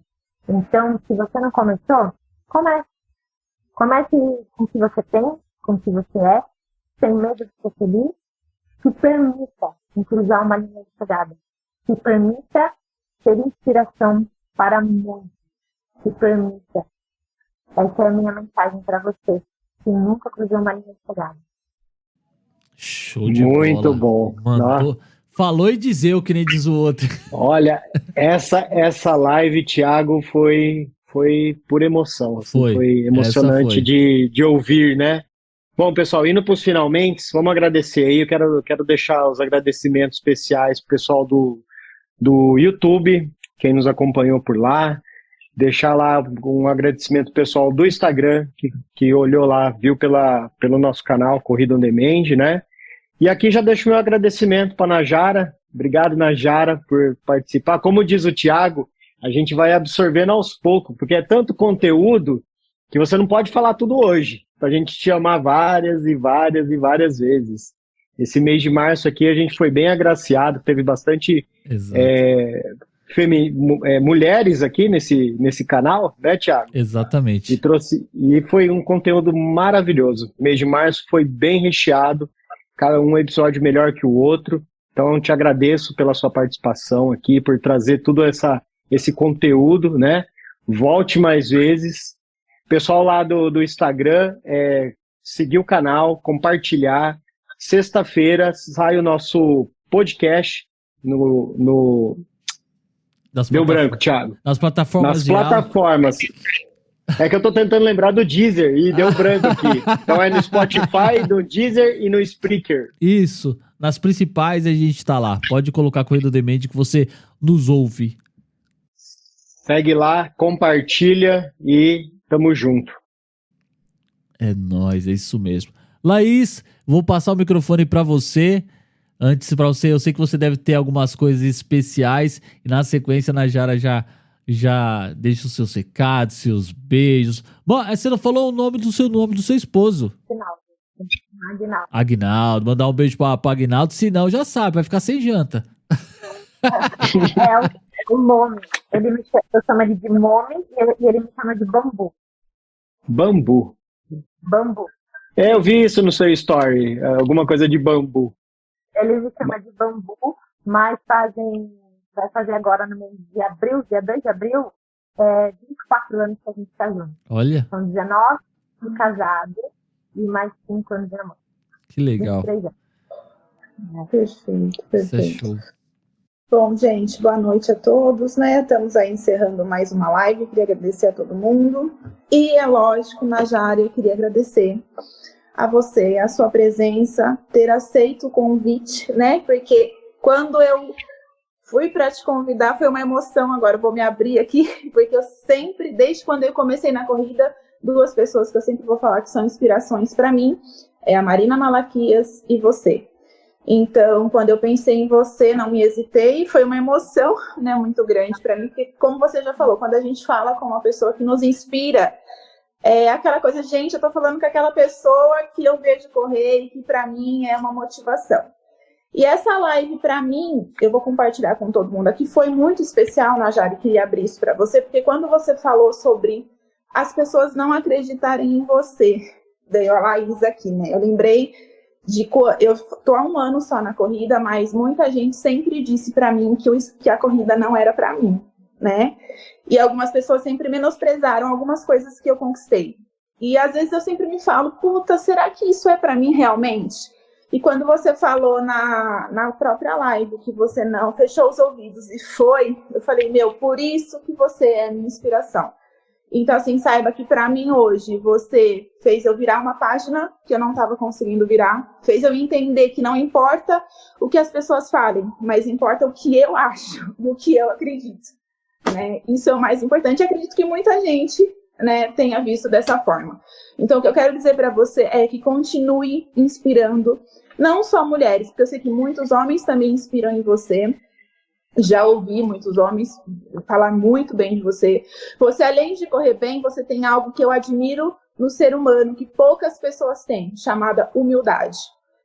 Então, se você não começou, comece. Comece com o que você tem, com o que você é, sem medo de ser feliz. Se permita cruzar uma linha de chegada. Se permita ser inspiração para muitos. Se permita. Essa é a minha mensagem para você, que nunca cruzou uma linha de chegada. Show de bola. Muito bom. Mandou. Falou e dizer o que nem diz o outro. Olha, essa live, Thiago, foi por emoção. Assim, foi emocionante de ouvir, né? Bom, pessoal, indo para os finalmente, vamos agradecer aí. Eu quero deixar os agradecimentos especiais pro pessoal do YouTube, quem nos acompanhou por lá. Deixar lá um agradecimento pessoal do Instagram, que olhou lá, viu pelo nosso canal, Corrida On Demand, né? E aqui já deixo meu agradecimento para a Najara. Obrigado, Najara, por participar. Como diz o Thiago, a gente vai absorvendo aos poucos, porque é tanto conteúdo que você não pode falar tudo hoje. Para a gente te chamar várias e várias e várias vezes. Esse mês de março aqui a gente foi bem agraciado, teve bastante mulheres aqui nesse canal, né, Thiago? Exatamente. E foi um conteúdo maravilhoso. O mês de março foi bem recheado. Cada um episódio melhor que o outro. Então eu te agradeço pela sua participação aqui, por trazer tudo esse conteúdo, né? Volte mais vezes. Pessoal lá do Instagram, seguir o canal, compartilhar. Sexta-feira sai o nosso podcast no... Deu branco, Thiago. Nas plataformas. Nas plataformas. É que eu tô tentando lembrar do Deezer e deu branco aqui. Então é no Spotify, no Deezer e no Spreaker. Isso. Nas principais a gente tá lá. Pode colocar Corrida On Demand que você nos ouve. Segue lá, compartilha e tamo junto. É nóis, é isso mesmo. Laís, vou passar o microfone pra você. Antes, pra você, eu sei que você deve ter algumas coisas especiais. E na sequência, a Najara já deixa os seus recados, seus beijos. Bom, você não falou o nome do seu esposo. Aguinaldo. Mandar um beijo pra Aguinaldo, senão já sabe, vai ficar sem janta. O Momi. Eu chamo ele de Momi e ele me chama de Bambu. Bambu. Eu vi isso no seu story, alguma coisa de bambu. Ele me chama de Bambu, mas vai fazer agora no mês de abril, dia 2 de abril, 24 anos que a gente está junto. Olha. São 19 de casado e mais 5 anos de amor. Que legal. 23 anos. Perfeito. Isso é show. Bom, gente, boa noite a todos, né? Estamos aí encerrando mais uma live. Queria agradecer a todo mundo. E é lógico, Najara, eu queria agradecer a você, a sua presença, ter aceito o convite, né? Porque quando eu fui para te convidar, foi uma emoção. Agora eu vou me abrir aqui, porque eu sempre, desde quando eu comecei na corrida, duas pessoas que eu sempre vou falar que são inspirações para mim, é a Marina Malaquias e você. Então, quando eu pensei em você, não me hesitei, foi uma emoção, né, muito grande para mim, porque como você já falou, quando a gente fala com uma pessoa que nos inspira, é aquela coisa, gente, eu tô falando com aquela pessoa que eu vejo correr e que para mim é uma motivação. E essa live, para mim, eu vou compartilhar com todo mundo aqui, foi muito especial, Najara, queria abrir isso para você, porque quando você falou sobre as pessoas não acreditarem em você, daí a Laís aqui, né, eu lembrei eu tô há 1 ano só na corrida, mas muita gente sempre disse para mim que a corrida não era para mim, né? E algumas pessoas sempre menosprezaram algumas coisas que eu conquistei. E às vezes eu sempre me falo, puta, será que isso é pra mim realmente? E quando você falou na própria live que você não fechou os ouvidos e foi, eu falei, por isso que você é minha inspiração. Então, assim, saiba que pra mim hoje, você fez eu virar uma página que eu não estava conseguindo virar, fez eu entender que não importa o que as pessoas falem, mas importa o que eu acho, o que eu acredito, né? Isso é o mais importante. Eu acredito que muita gente, né, tenha visto dessa forma. Então, o que eu quero dizer para você é que continue inspirando, não só mulheres, porque eu sei que muitos homens também inspiram em você. Já ouvi muitos homens falar muito bem de você. Você, além de correr bem, você tem algo que eu admiro no ser humano, que poucas pessoas têm, chamada humildade.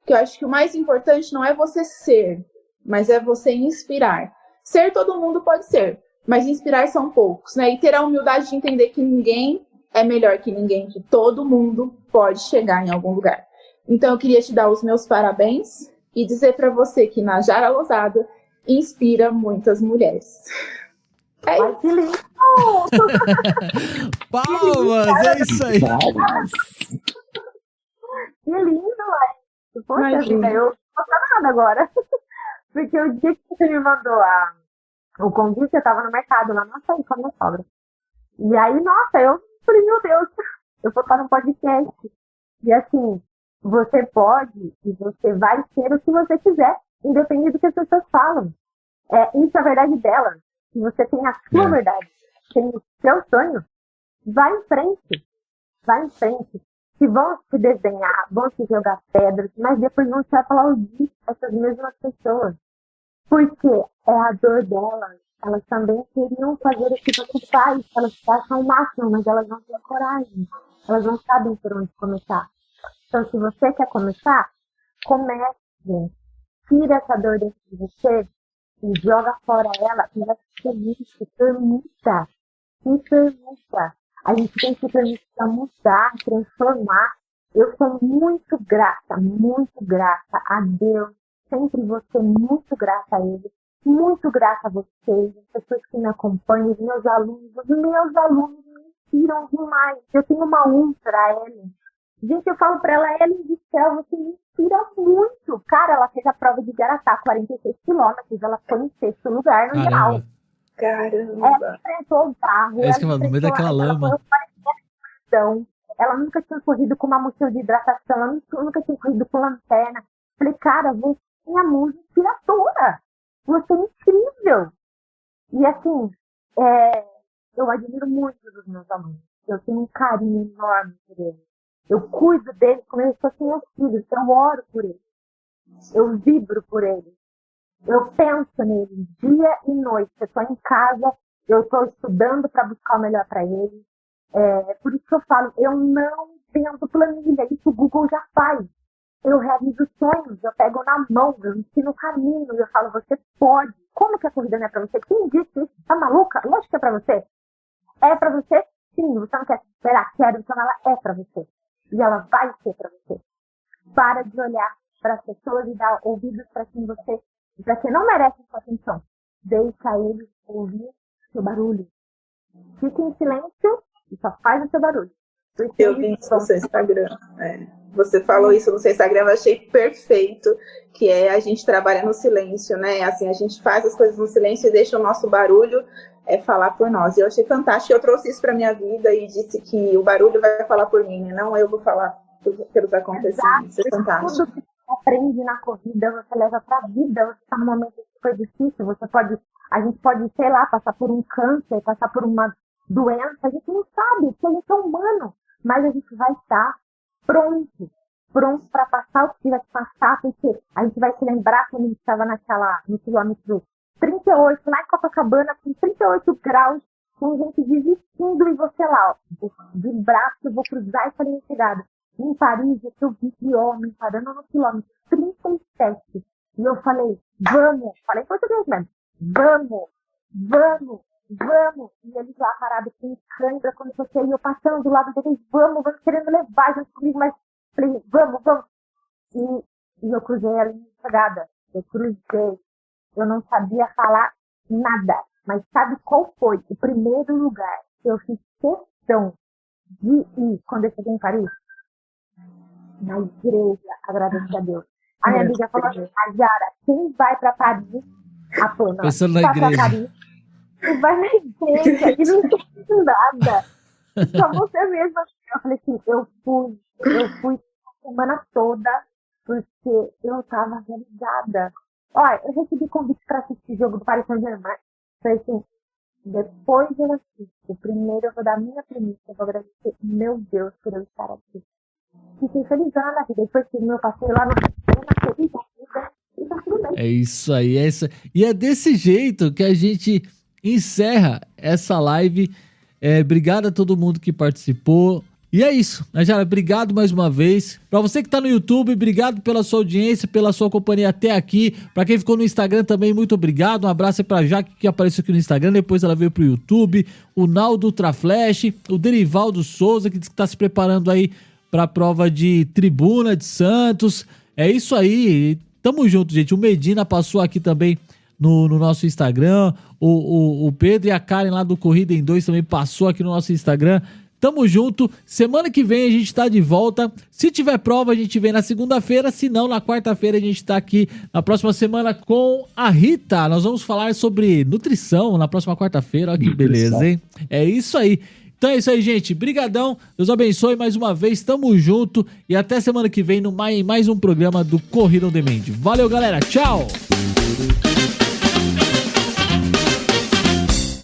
Que eu acho que o mais importante não é você ser, mas é você inspirar. Ser todo mundo pode ser, mas inspirar são poucos, né? E ter a humildade de entender que ninguém é melhor que ninguém, que todo mundo pode chegar em algum lugar. Então, eu queria te dar os meus parabéns e dizer para você que Najara Lozada inspira muitas mulheres. É Ai, isso. que lindo! Palmas, é isso aí. Que lindo, Laís. Poxa Imagina. vida, eu não tô nada agora. Porque o dia que você me mandou o convite, eu tava no mercado lá no Açaí com a minha sogra. E aí, nossa, eu falei, meu Deus, eu vou estar no podcast. E assim, você pode e você vai ser o que você quiser, independente do que as pessoas falam. Isso é a verdade dela. Se você tem a sua verdade, tem o seu sonho, vai em frente. Vai em frente. Se vão te desenhar, vão te jogar pedras, mas depois vão te aplaudir essas mesmas pessoas. Porque é a dor delas. Elas também queriam fazer o que você faz. Elas acham o máximo, mas elas não têm coragem. Elas não sabem por onde começar. Então, se você quer começar, comece, gente. Tira essa dor dentro de você e joga fora ela e vai ser feliz. Se permita. A gente tem que se permitir mudar, transformar. Eu sou muito grata a Deus. Sempre vou ser muito grata a Ele. Muito grata a vocês, as pessoas que me acompanham, os meus alunos. Os meus alunos me inspiram demais. Eu tenho uma ultra, a Ellen. Gente, eu falo pra ela, Ellen do céu, você me inspira muito. Cara, ela fez a prova de Garatá, 46 quilômetros. Ela foi em 6º lugar no geral. Caramba. Ela enfrentou o barro. É isso que eu falo, no meio daquela lama. Ela nunca tinha corrido com uma mochila de hidratação, ela nunca tinha corrido com lanterna. Falei, cara, você tem a música inspiradora. Você é incrível. E assim, eu admiro muito dos meus alunos. Eu tenho um carinho enorme por eles. Eu cuido deles como eles fossem meus filhos. Eu oro por eles. Eu vibro por eles. Eu penso neles dia e noite. Eu estou em casa, eu estou estudando para buscar o melhor para eles. Por isso que eu falo, eu não tento planilha. Isso o Google já faz. Eu realizo sonhos, eu pego na mão, eu ensino o caminho, eu falo, você pode. Como que a corrida não é pra você? Quem disse isso? Tá maluca? Lógico que é pra você. É pra você? Sim, você não quer esperar, quero, então ela é pra você. E ela vai ser pra você. Para de olhar para as pessoas e dar ouvidos para quem não merece sua atenção. Deixa eles ouvir seu barulho. Fique em silêncio e só faz o seu barulho. Porque Eu vi isso no seu Instagram. Você falou isso no seu Instagram, eu achei perfeito, que a gente trabalha no silêncio, né? Assim, a gente faz as coisas no silêncio e deixa o nosso barulho falar por nós. E eu achei fantástico, eu trouxe isso para minha vida e disse que o barulho vai falar por mim, né? Não eu vou falar pelos acontecimentos. Isso é fantástico. Tudo que você aprende na corrida, você leva pra vida. Você está num momento que foi difícil, a gente pode, sei lá, passar por um câncer, passar por uma doença, a gente não sabe, porque a gente é humano, mas a gente vai estar pronto para passar o que tiver que passar, porque a gente vai se lembrar quando a gente estava no quilômetro 38, lá em Copacabana, com 38 graus, com gente desistindo, e você lá, ó, de braço, eu vou cruzar essa linha de chegada. Em Paris, eu vi de homem parando no quilômetro 37, e eu falei, vamos, falei em português mesmo, vamos, e eles lá parados com cãibra, quando você e eu passando do lado deles, vamos querendo levar junto comigo, mas falei, vamos, e eu cruzei a linha de chegada, eu não sabia falar nada, Mas sabe qual foi o primeiro lugar que eu fiz questão de ir quando eu cheguei em Paris? Na igreja, agradecer a Deus. A minha amiga falou assim, Jara, quem vai pra Paris? A Pana, Pensando na vai pra igreja. Paris, e vai na igreja, e não tem nada. Só você mesma. Eu falei assim, eu fui a semana toda, porque eu tava realizada. Olha, eu recebi convite pra assistir o jogo do Paris Saint-Germain. Falei assim, depois eu assisto, primeiro eu vou dar minha premissa, eu vou agradecer, meu Deus, por eu estar aqui. Fiquei felizona na vida, depois que meu passeio lá no feliz da vida, e tá tudo bem. É isso aí, é isso. E é desse jeito que a gente encerra essa live. Obrigado a todo mundo que participou. E é isso, Najara, obrigado mais uma vez. Pra você que tá no YouTube, obrigado pela sua audiência, pela sua companhia até aqui. Pra quem ficou no Instagram também, muito obrigado. Um abraço aí pra Jaque, que apareceu aqui no Instagram, depois ela veio pro YouTube. O Naldo Ultraflash, o Derivaldo Souza, que diz que tá se preparando aí pra prova de Tribuna de Santos. É isso aí, tamo junto, gente. O Medina passou aqui também no nosso Instagram. O Pedro e a Karen lá do Corrida em 2 também passou aqui no nosso Instagram. Tamo junto. Semana que vem a gente tá de volta. Se tiver prova, a gente vem na segunda-feira. Se não, na quarta-feira a gente tá aqui na próxima semana com a Rita. Nós vamos falar sobre nutrição na próxima quarta-feira. Olha que beleza, hein? É isso aí. Então é isso aí, gente. Brigadão. Deus abençoe mais uma vez. Tamo junto. E até semana que vem no mais um programa do Corrida On Demand. Valeu, galera. Tchau.